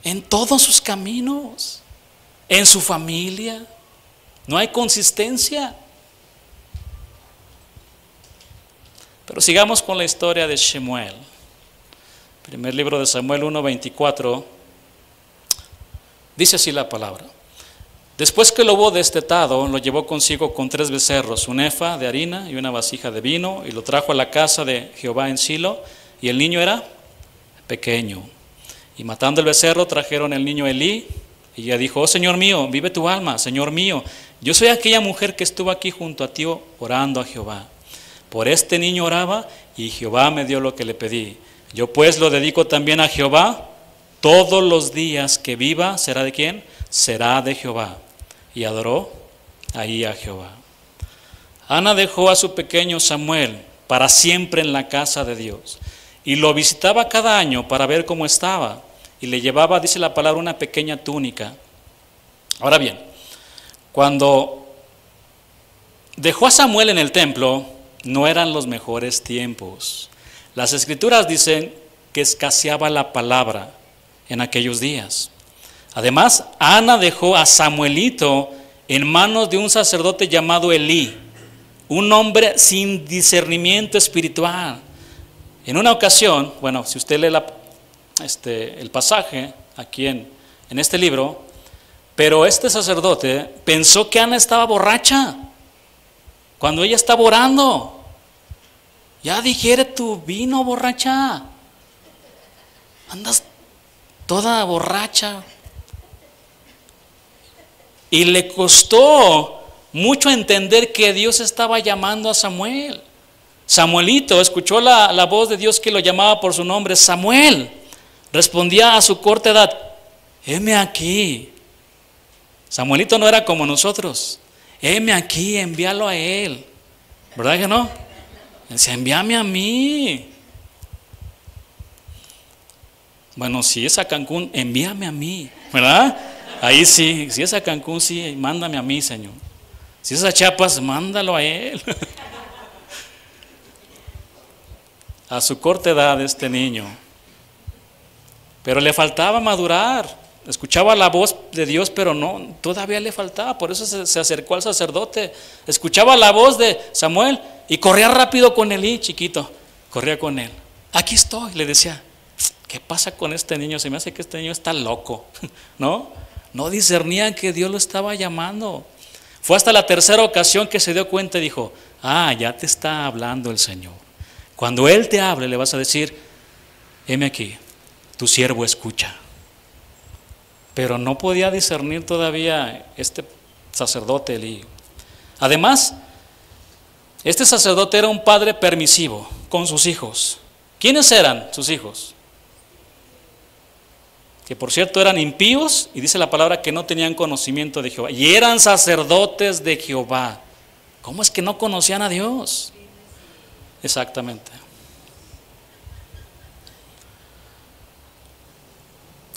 en todos sus caminos, en su familia. No hay consistencia. Pero sigamos con la historia de Shemuel. Primer libro de Samuel 1:24. Dice así la palabra. Después que lo hubo destetado, lo llevó consigo con 3 becerros, un efa de harina y una vasija de vino, y lo trajo a la casa de Jehová en Silo, y el niño era pequeño. Y matando el becerro, trajeron el niño a Elí, y ella dijo: oh Señor mío, vive tu alma, Señor mío, yo soy aquella mujer que estuvo aquí junto a ti orando a Jehová. Por este niño oraba, y Jehová me dio lo que le pedí. Yo pues lo dedico también a Jehová. Todos los días que viva, ¿será de quién? Será de Jehová. Y adoró ahí a Jehová. Ana dejó a su pequeño Samuel para siempre en la casa de Dios, y lo visitaba cada año para ver cómo estaba, y le llevaba, dice la palabra, una pequeña túnica. Ahora bien, cuando dejó a Samuel en el templo, no eran los mejores tiempos. Las escrituras dicen que escaseaba la palabra en aquellos días. Además, Ana dejó a Samuelito en manos de un sacerdote llamado Elí, un hombre sin discernimiento espiritual. En una ocasión, bueno, si usted lee el pasaje aquí en este libro, pero este sacerdote pensó que Ana estaba borracha cuando ella estaba orando. Ya digiere tu vino, borracha. Andas toda borracha. Y le costó mucho entender que Dios estaba llamando a Samuel. Samuelito escuchó la voz de Dios que lo llamaba por su nombre, Samuel. Respondía a su corta edad: heme aquí. Samuelito no era como nosotros. Heme aquí, envíalo a él. ¿Verdad que no? Decía: envíame a mí. Bueno, si es a Cancún, envíame a mí, ¿verdad? Ahí sí, si es a Cancún, sí, mándame a mí, Señor. Si es a Chiapas, mándalo a él. A su corta edad este niño. Pero le faltaba madurar. Escuchaba la voz de Dios, pero no, todavía le faltaba. Por eso se acercó al sacerdote. Escuchaba la voz de Samuel y corría rápido con Elí, chiquito. Corría con él. Aquí estoy, le decía. ¿Qué pasa con este niño? Se me hace que este niño está loco, ¿no? No discernía que Dios lo estaba llamando. Fue hasta la tercera ocasión que se dio cuenta y dijo: ya te está hablando el Señor. Cuando Él te hable, le vas a decir: heme aquí, tu siervo escucha. Pero no podía discernir todavía este sacerdote Elí. Además, este sacerdote era un padre permisivo con sus hijos. ¿Quiénes eran sus hijos? Que por cierto eran impíos, y dice la palabra que no tenían conocimiento de Jehová, y eran sacerdotes de Jehová. ¿Cómo es que no conocían a Dios? Exactamente.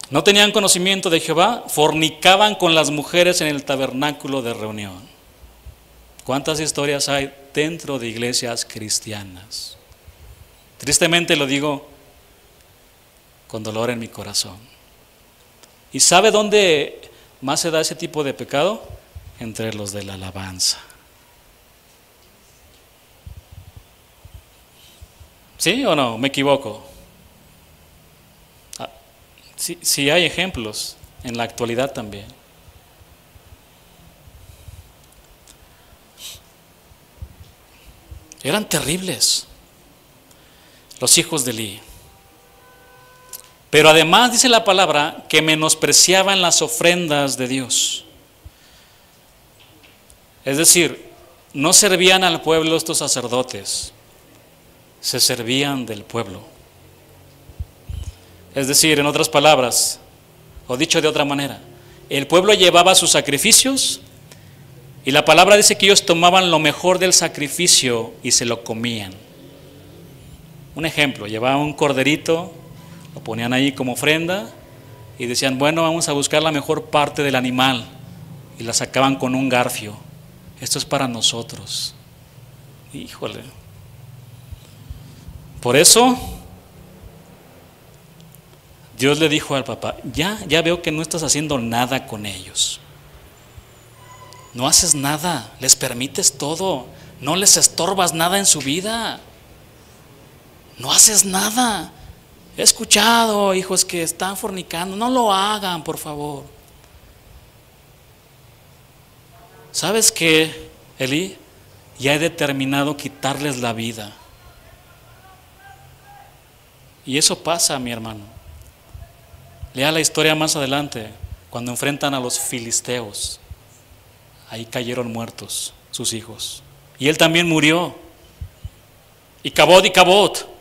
No tenían conocimiento de Jehová, fornicaban con las mujeres en el tabernáculo de reunión. ¿Cuántas historias hay dentro de iglesias cristianas? Tristemente lo digo con dolor en mi corazón. ¿Y sabe dónde más se da ese tipo de pecado? Entre los de la alabanza. ¿Sí o no? ¿Me equivoco? Sí hay ejemplos en la actualidad también. Eran terribles los hijos de Elí. Pero además dice la palabra que menospreciaban las ofrendas de Dios. Es decir, no servían al pueblo estos sacerdotes, se servían del pueblo. Es decir, en otras palabras, o dicho de otra manera, el pueblo llevaba sus sacrificios y la palabra dice que ellos tomaban lo mejor del sacrificio y se lo comían. Un ejemplo, llevaban un corderito, lo ponían ahí como ofrenda y decían, bueno, vamos a buscar la mejor parte del animal, y la sacaban con un garfio. Esto es para nosotros. Híjole. Por eso Dios le dijo al papá, ya veo que no estás haciendo nada con ellos. No haces nada, les permites todo, no les estorbas nada en su vida. No haces nada. He escuchado hijos que están fornicando, no lo hagan, por favor. ¿Sabes qué, Elí? Ya he determinado quitarles la vida. Y eso pasa, mi hermano. Lea la historia más adelante, cuando enfrentan a los filisteos. Ahí cayeron muertos sus hijos. Y él también murió. Y Cabot.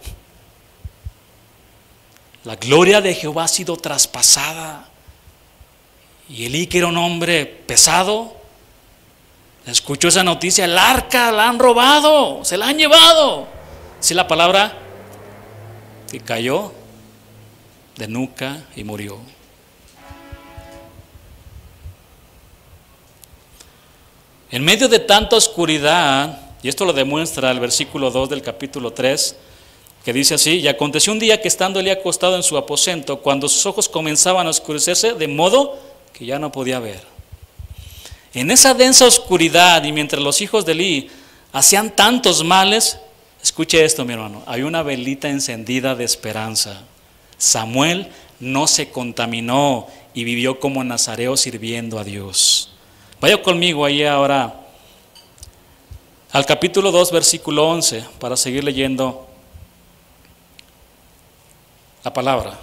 La gloria de Jehová ha sido traspasada. Y Elí, que era un hombre pesado, escuchó esa noticia: el arca la han robado, se la han llevado. Sí, la palabra, que cayó de nuca y murió. En medio de tanta oscuridad, y esto lo demuestra el versículo 2 del capítulo 3, que dice así: y aconteció un día que estando Elí acostado en su aposento, cuando sus ojos comenzaban a oscurecerse, de modo que ya no podía ver. En esa densa oscuridad, y mientras los hijos de Elí hacían tantos males, escuche esto, mi hermano, hay una velita encendida de esperanza. Samuel no se contaminó y vivió como nazareo sirviendo a Dios. Vaya conmigo ahí ahora al capítulo 2, versículo 11, para seguir leyendo la palabra.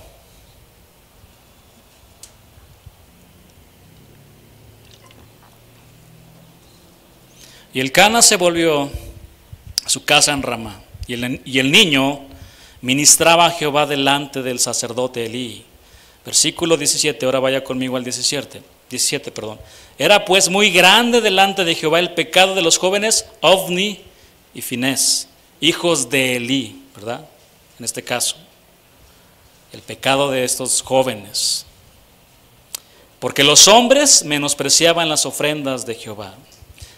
Y Elcana se volvió a su casa en Ramá, y el niño ministraba a Jehová delante del sacerdote Elí. Versículo 17, ahora vaya conmigo al 17. Era pues muy grande delante de Jehová el pecado de los jóvenes Ofni y Finés, hijos de Elí, ¿verdad? En este caso, el pecado de estos jóvenes, porque los hombres menospreciaban las ofrendas de Jehová.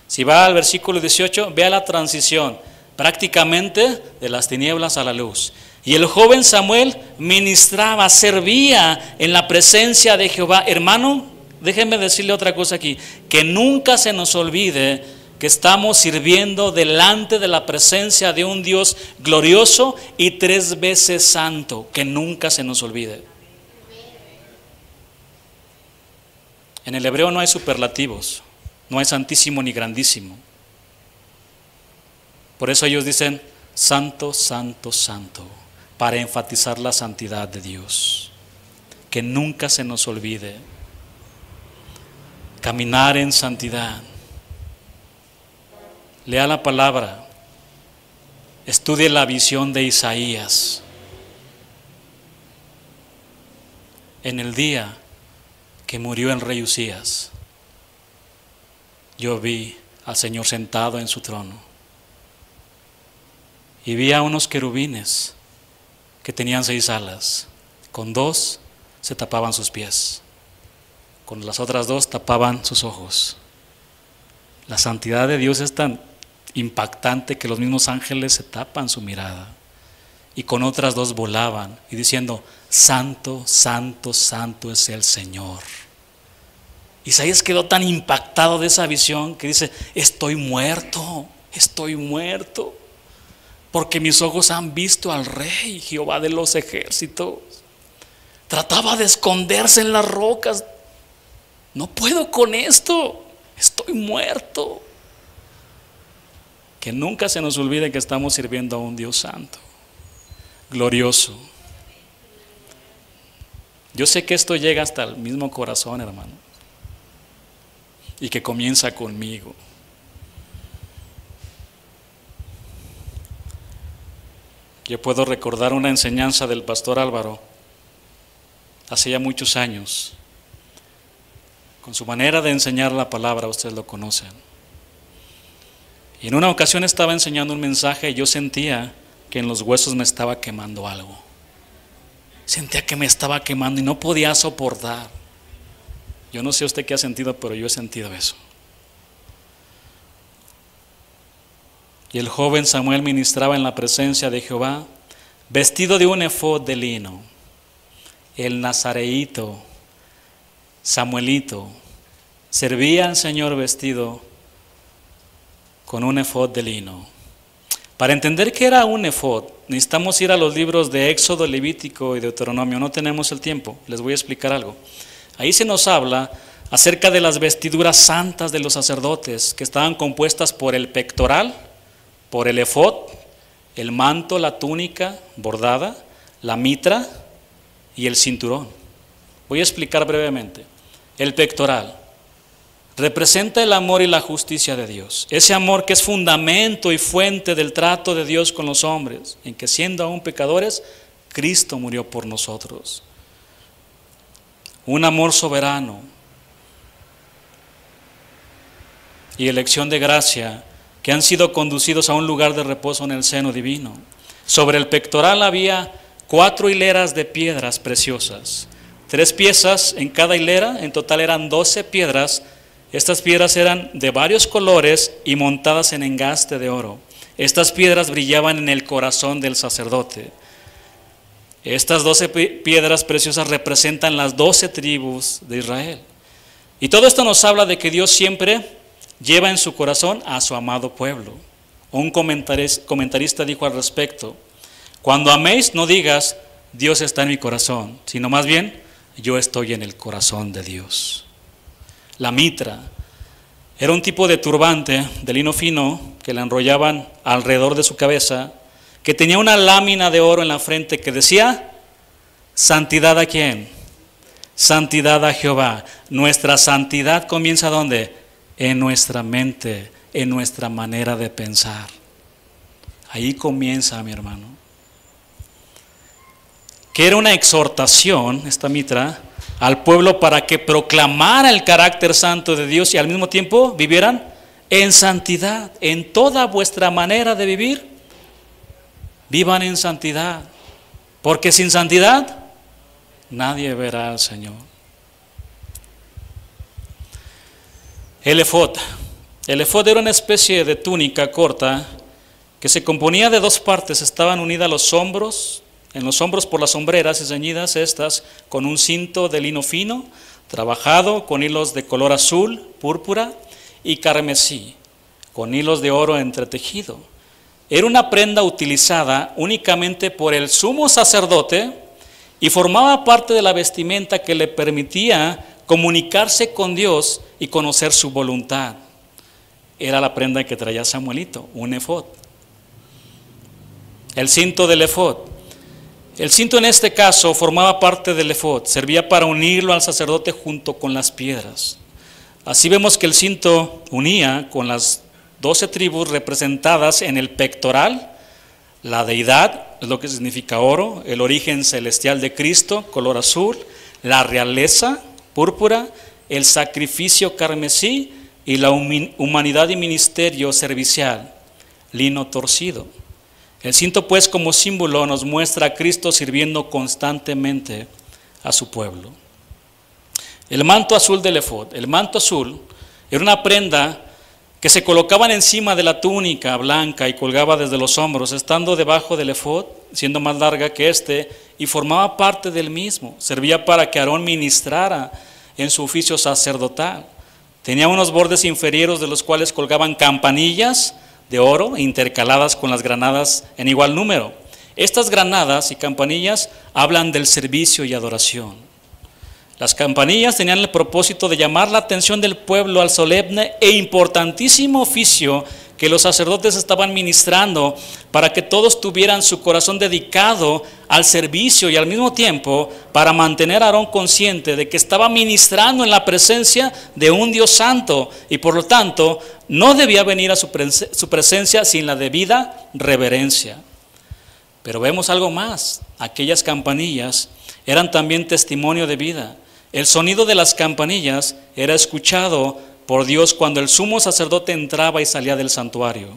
Si va al versículo 18, vea la transición prácticamente de las tinieblas a la luz. Y el joven Samuel ministraba, servía en la presencia de Jehová. Hermano, déjenme decirle otra cosa aquí, que nunca se nos olvide que estamos sirviendo delante de la presencia de un Dios glorioso y 3 veces santo, que nunca se nos olvide. En el hebreo no hay superlativos, no hay santísimo ni grandísimo. Por eso ellos dicen santo, santo, santo, para enfatizar la santidad de Dios. Que nunca se nos olvide caminar en santidad. Lea la palabra, estudie la visión de Isaías. En el día que murió el rey Usías, yo vi al Señor sentado en su trono y vi a unos querubines que tenían 6 alas, con 2 se tapaban sus pies, con las otras 2 tapaban sus ojos. La santidad de Dios es tan impactante que los mismos ángeles se tapan su mirada, y con otras 2 volaban y diciendo: santo, santo, santo es el Señor. Isaías quedó tan impactado de esa visión que dice: estoy muerto, porque mis ojos han visto al Rey, Jehová de los ejércitos. Trataba de esconderse en las rocas. No puedo con esto, estoy muerto. Que nunca se nos olvide que estamos sirviendo a un Dios santo, glorioso. Yo sé que esto llega hasta el mismo corazón, hermano, y que comienza conmigo. Yo puedo recordar una enseñanza del pastor Álvaro hace ya muchos años. Con su manera de enseñar la palabra, ustedes lo conocen. Y en una ocasión estaba enseñando un mensaje y yo sentía que en los huesos me estaba quemando algo. Sentía que me estaba quemando y no podía soportar. Yo no sé usted qué ha sentido, pero yo he sentido eso. Y el joven Samuel ministraba en la presencia de Jehová, vestido de un efod de lino. El nazareíto, Samuelito, servía al Señor vestido con un efod de lino. Para entender qué era un efod, necesitamos ir a los libros de Éxodo, Levítico y Deuteronomio. No tenemos el tiempo, les voy a explicar algo. Ahí se nos habla acerca de las vestiduras santas de los sacerdotes, que estaban compuestas por el pectoral, por el efod, el manto, la túnica bordada, la mitra y el cinturón. Voy a explicar brevemente. El pectoral representa el amor y la justicia de Dios. Ese amor que es fundamento y fuente del trato de Dios con los hombres, en que siendo aún pecadores, Cristo murió por nosotros. Un amor soberano y elección de gracia que han sido conducidos a un lugar de reposo en el seno divino. Sobre el pectoral había 4 hileras de piedras preciosas, 3 piezas en cada hilera, en total eran 12 piedras. Estas piedras eran de varios colores y montadas en engaste de oro. Estas piedras brillaban en el corazón del sacerdote. Estas 12 piedras preciosas representan las 12 tribus de Israel. Y todo esto nos habla de que Dios siempre lleva en su corazón a su amado pueblo. Un comentarista dijo al respecto: cuando améis, no digas Dios está en mi corazón, sino más bien yo estoy en el corazón de Dios. La mitra era un tipo de turbante de lino fino que le enrollaban alrededor de su cabeza, que tenía una lámina de oro en la frente que decía: ¿santidad a quién? Santidad a Jehová. Nuestra santidad comienza ¿dónde? En nuestra mente, en nuestra manera de pensar. Ahí comienza, mi hermano. Que era una exhortación, esta mitra, al pueblo para que proclamara el carácter santo de Dios y al mismo tiempo vivieran en santidad. En toda vuestra manera de vivir, vivan en santidad, porque sin santidad nadie verá al Señor. El efod era una especie de túnica corta que se componía de 2 partes. Estaban unidas en los hombros por las hombreras y ceñidas estas con un cinto de lino fino, trabajado con hilos de color azul, púrpura y carmesí, con hilos de oro entretejido. Era una prenda utilizada únicamente por el sumo sacerdote y formaba parte de la vestimenta que le permitía comunicarse con Dios y conocer su voluntad. Era la prenda que traía Samuelito, un efod. El cinto del efod. El cinto en este caso formaba parte del efod, servía para unirlo al sacerdote junto con las piedras. Así vemos que el cinto unía con las 12 tribus representadas en el pectoral, la deidad, es lo que significa oro, el origen celestial de Cristo, color azul, la realeza, púrpura, el sacrificio carmesí y la humanidad y ministerio servicial, lino torcido. El cinto pues como símbolo nos muestra a Cristo sirviendo constantemente a su pueblo. El manto azul del efod. El manto azul era una prenda que se colocaban encima de la túnica blanca y colgaba desde los hombros, estando debajo del efod, siendo más larga que y formaba parte del mismo. Servía para que Aarón ministrara en su oficio sacerdotal. Tenía unos bordes inferiores de los cuales colgaban campanillas de oro intercaladas con las granadas en igual número. Estas granadas y campanillas hablan del servicio y adoración. Las campanillas tenían el propósito de llamar la atención del pueblo al solemne e importantísimo oficio que los sacerdotes estaban ministrando, para que todos tuvieran su corazón dedicado al servicio y al mismo tiempo para mantener a Aarón consciente de que estaba ministrando en la presencia de un Dios santo y por lo tanto no debía venir a su presencia sin la debida reverencia. Pero vemos algo más: aquellas campanillas eran también testimonio de vida. El sonido de las campanillas era escuchado por Dios cuando el sumo sacerdote entraba y salía del santuario.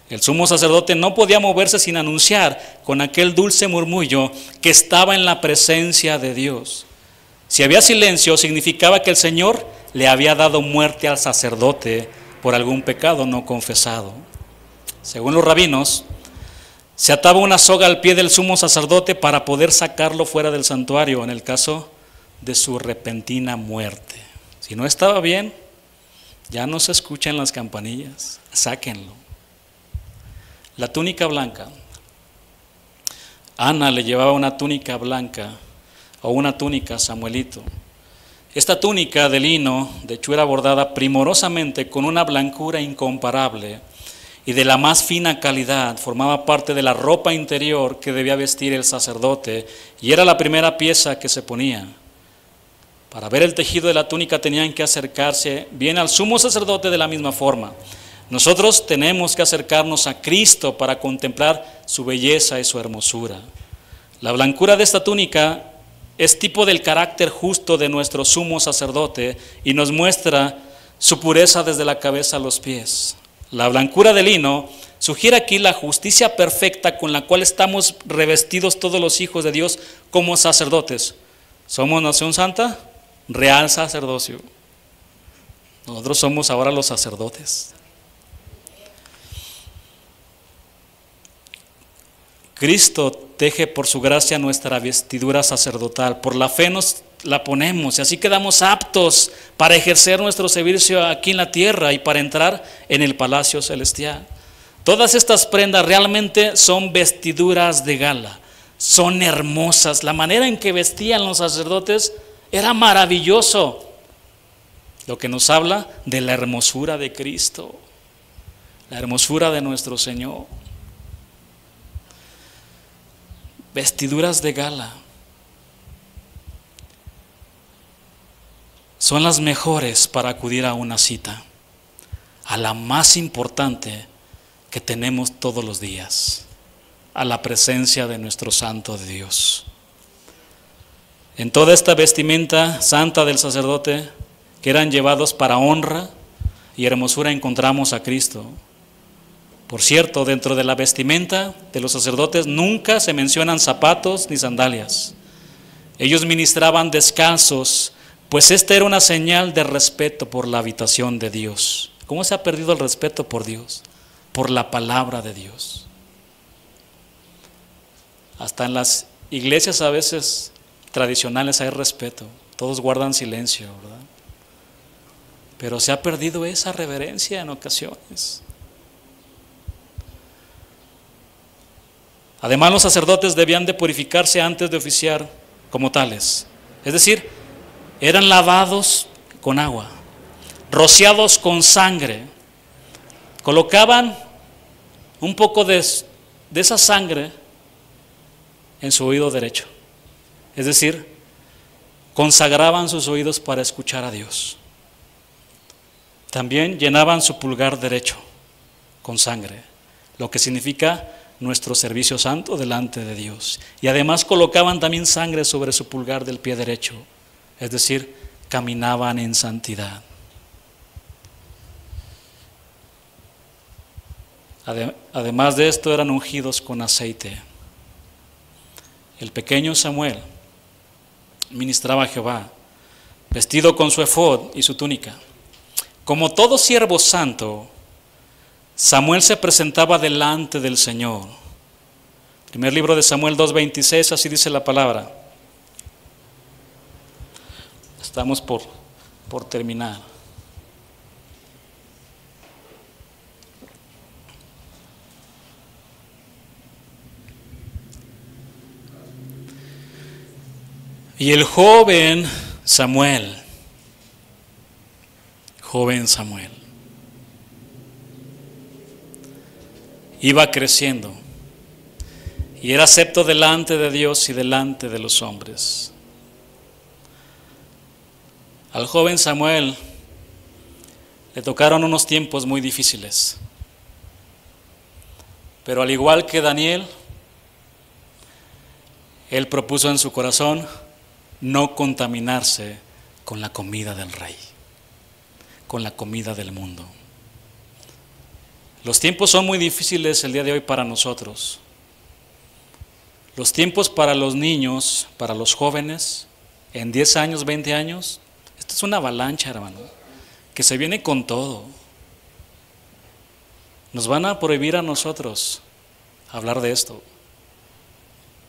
El sumo sacerdote no podía moverse sin anunciar con aquel dulce murmullo que estaba en la presencia de Dios. Si había silencio, significaba que el Señor le había dado muerte al sacerdote por algún pecado no confesado. Según los rabinos, se ataba una soga al pie del sumo sacerdote para poder sacarlo fuera del santuario en el caso de su repentina muerte. Si no estaba bien, ya no se escuchan las campanillas, sáquenlo. La túnica blanca. Ana le llevaba una túnica blanca o una túnica a Samuelito. Esta túnica de lino, de hechura bordada primorosamente con una blancura incomparable y de la más fina calidad, formaba parte de la ropa interior que debía vestir el sacerdote y era la primera pieza que se ponía. Para ver el tejido de la túnica tenían que acercarse bien al sumo sacerdote de la misma forma. Nosotros tenemos que acercarnos a Cristo para contemplar su belleza y su hermosura. La blancura de esta túnica es tipo del carácter justo de nuestro sumo sacerdote y nos muestra su pureza desde la cabeza a los pies. La blancura de lino sugiere aquí la justicia perfecta con la cual estamos revestidos todos los hijos de Dios como sacerdotes. ¿Somos nación santa? Real sacerdocio. Nosotros somos ahora los sacerdotes. Cristo teje por su gracia nuestra vestidura sacerdotal. Por la fe nos la ponemos y así quedamos aptos para ejercer nuestro servicio aquí en la tierra y para entrar en el palacio celestial. Todas estas prendas realmente son vestiduras de gala, son hermosas. La manera en que vestían los sacerdotes era maravilloso, lo que nos habla de la hermosura de Cristo, la hermosura de nuestro Señor. Vestiduras de gala son las mejores para acudir a una cita, a la más importante que tenemos todos los días, a la presencia de nuestro Santo de Dios. En toda esta vestimenta santa del sacerdote, que eran llevados para honra y hermosura, encontramos a Cristo. Por cierto, dentro de la vestimenta de los sacerdotes nunca se mencionan zapatos ni sandalias. Ellos ministraban descalzos, pues esta era una señal de respeto por la habitación de Dios. ¿Cómo se ha perdido el respeto por Dios? Por la palabra de Dios. Hasta en las iglesias a veces tradicionales hay respeto, todos guardan silencio, ¿verdad? Pero se ha perdido esa reverencia en ocasiones. Además, los sacerdotes debían de purificarse antes de oficiar como tales. Es decir, eran lavados con agua, rociados con sangre. Colocaban un poco de esa sangre en su oído derecho. Es decir, consagraban sus oídos para escuchar a Dios. También llenaban su pulgar derecho con sangre, lo que significa nuestro servicio santo delante de Dios. Y además colocaban también sangre sobre su pulgar del pie derecho, es decir, caminaban en santidad. Además de esto, eran ungidos con aceite. El pequeño Samuel ministraba a Jehová, vestido con su efod y su túnica. Como todo siervo santo, Samuel se presentaba delante del Señor. Primer libro de Samuel 2:26, así dice la palabra. Estamos por terminar. Y el joven Samuel, iba creciendo y era acepto delante de Dios y delante de los hombres. Al joven Samuel le tocaron unos tiempos muy difíciles, pero al igual que Daniel, él propuso en su corazón no contaminarse con la comida del rey, con la comida del mundo. Los tiempos son muy difíciles el día de hoy para nosotros. Los tiempos para los niños, para los jóvenes, en 10 años, 20 años, esto es una avalancha, hermano, que se viene con todo. Nos van a prohibir a nosotros hablar de esto.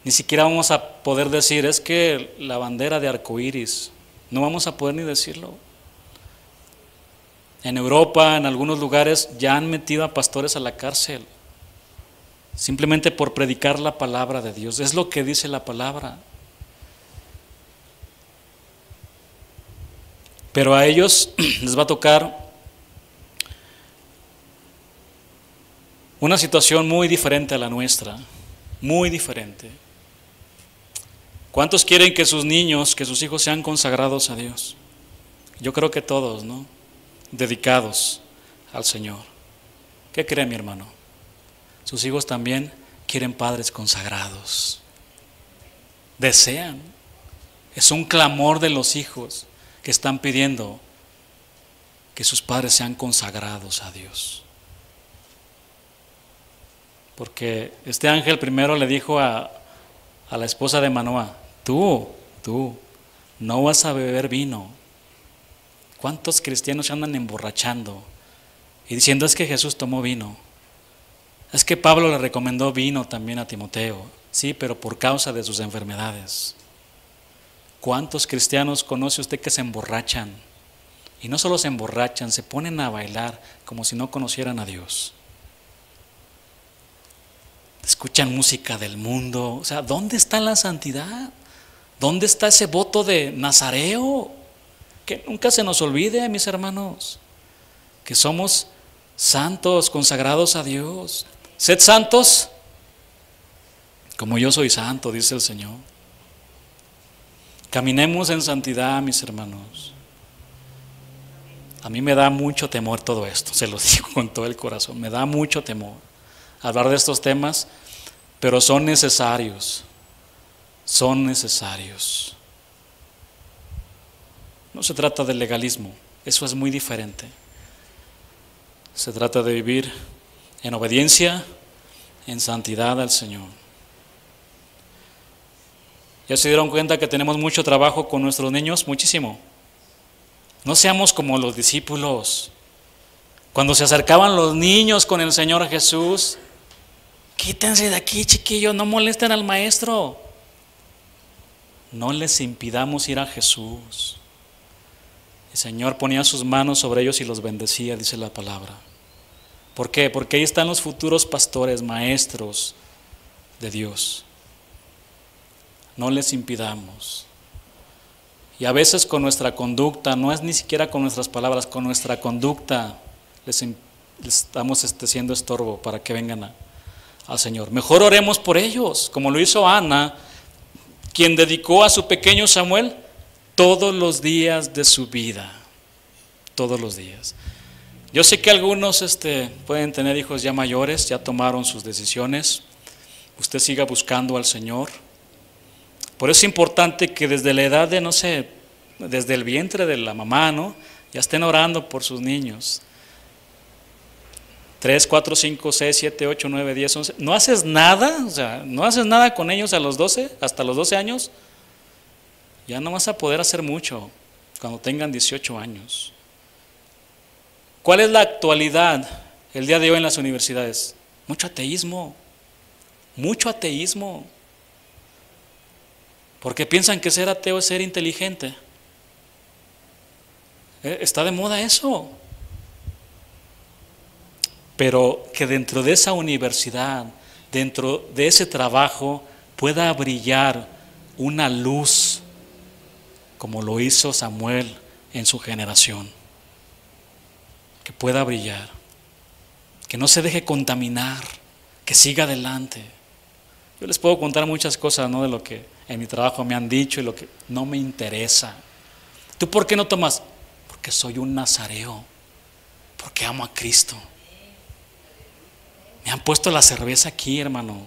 Ni siquiera vamos a poder decir, es que la bandera de arcoíris, no vamos a poder ni decirlo. En Europa, en algunos lugares, ya han metido a pastores a la cárcel, simplemente por predicar la palabra de Dios. Es lo que dice la palabra. Pero a ellos les va a tocar una situación muy diferente a la nuestra, muy diferente. ¿Cuántos quieren que sus niños, que sus hijos sean consagrados a Dios? Yo creo que todos, ¿no? Dedicados al Señor. ¿Qué cree mi hermano? Sus hijos también quieren padres consagrados. Desean. Es un clamor de los hijos que están pidiendo que sus padres sean consagrados a Dios. Porque este ángel primero le dijo a la esposa de Manoah, tú, no vas a beber vino. ¿Cuántos cristianos se andan emborrachando y diciendo es que Jesús tomó vino? Es que Pablo le recomendó vino también a Timoteo. Sí, pero por causa de sus enfermedades. ¿Cuántos cristianos conoce usted que se emborrachan? Y no solo se emborrachan, se ponen a bailar como si no conocieran a Dios. Escuchan música del mundo. O sea, ¿dónde está la santidad? ¿Dónde está ese voto de Nazareo? Que nunca se nos olvide, mis hermanos, que somos santos, consagrados a Dios. Sed santos, como yo soy santo, dice el Señor. Caminemos en santidad, mis hermanos. A mí me da mucho temor todo esto, se lo digo con todo el corazón. Me da mucho temor hablar de estos temas, pero son necesarios. Son necesarios. No se trata de legalismo, eso es muy diferente. Se trata de vivir en obediencia, en santidad al Señor. ¿Ya se dieron cuenta que tenemos mucho trabajo con nuestros niños? Muchísimo. No seamos como los discípulos. Cuando se acercaban los niños con el Señor Jesús, quítense de aquí, chiquillos, no molesten al maestro. No les impidamos ir a Jesús. El Señor ponía sus manos sobre ellos y los bendecía, dice la palabra. ¿Por qué? Porque ahí están los futuros pastores, maestros de Dios. No les impidamos. Y a veces con nuestra conducta, no es ni siquiera con nuestras palabras, con nuestra conducta les estamos siendo estorbo para que vengan al Señor. Mejor oremos por ellos, como lo hizo Ana, quien dedicó a su pequeño Samuel todos los días de su vida, todos los días. Yo sé que algunos pueden tener hijos ya mayores, ya tomaron sus decisiones. Usted siga buscando al Señor. Por eso es importante que desde la edad de, no sé, desde el vientre de la mamá, ¿no? Ya estén orando por sus niños. 3, 4, 5, 6, 7, 8, 9, 10, 11. ¿No haces nada? O sea, ¿no haces nada con ellos a los 12, hasta los 12 años? Ya no vas a poder hacer mucho cuando tengan 18 años. ¿Cuál es la actualidad el día de hoy en las universidades? Mucho ateísmo, mucho ateísmo. Porque piensan que ser ateo es ser inteligente. Está de moda eso. Pero que dentro de esa universidad, dentro de ese trabajo, pueda brillar una luz como lo hizo Samuel en su generación. Que pueda brillar, que no se deje contaminar, que siga adelante. Yo les puedo contar muchas cosas, ¿no?, de lo que en mi trabajo me han dicho y lo que no me interesa. ¿Tú por qué no tomas? Porque soy un nazareo, porque amo a Cristo. Me han puesto la cerveza aquí, hermano.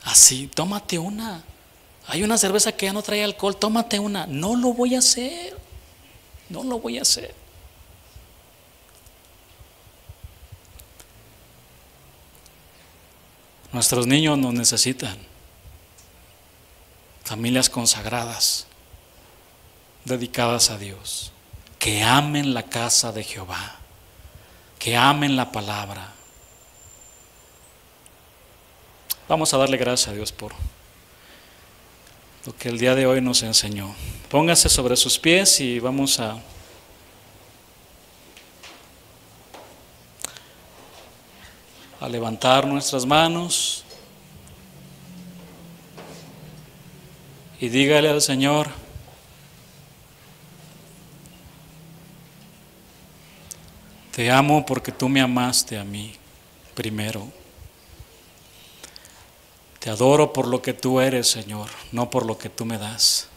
Así, tómate una. Hay una cerveza que ya no trae alcohol, tómate una. No lo voy a hacer. No lo voy a hacer. Nuestros niños nos necesitan. Familias consagradas, dedicadas a Dios, que amen la casa de Jehová, que amen la palabra. Vamos a darle gracias a Dios por lo que el día de hoy nos enseñó. Póngase sobre sus pies y vamos a levantar nuestras manos y dígale al Señor: te amo porque tú me amaste a mí primero. Te adoro por lo que tú eres, Señor, no por lo que tú me das.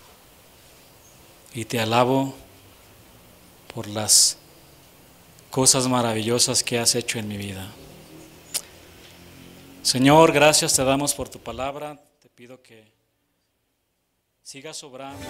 Y te alabo por las cosas maravillosas que has hecho en mi vida. Señor, gracias te damos por tu palabra. Te pido que sigas obrando.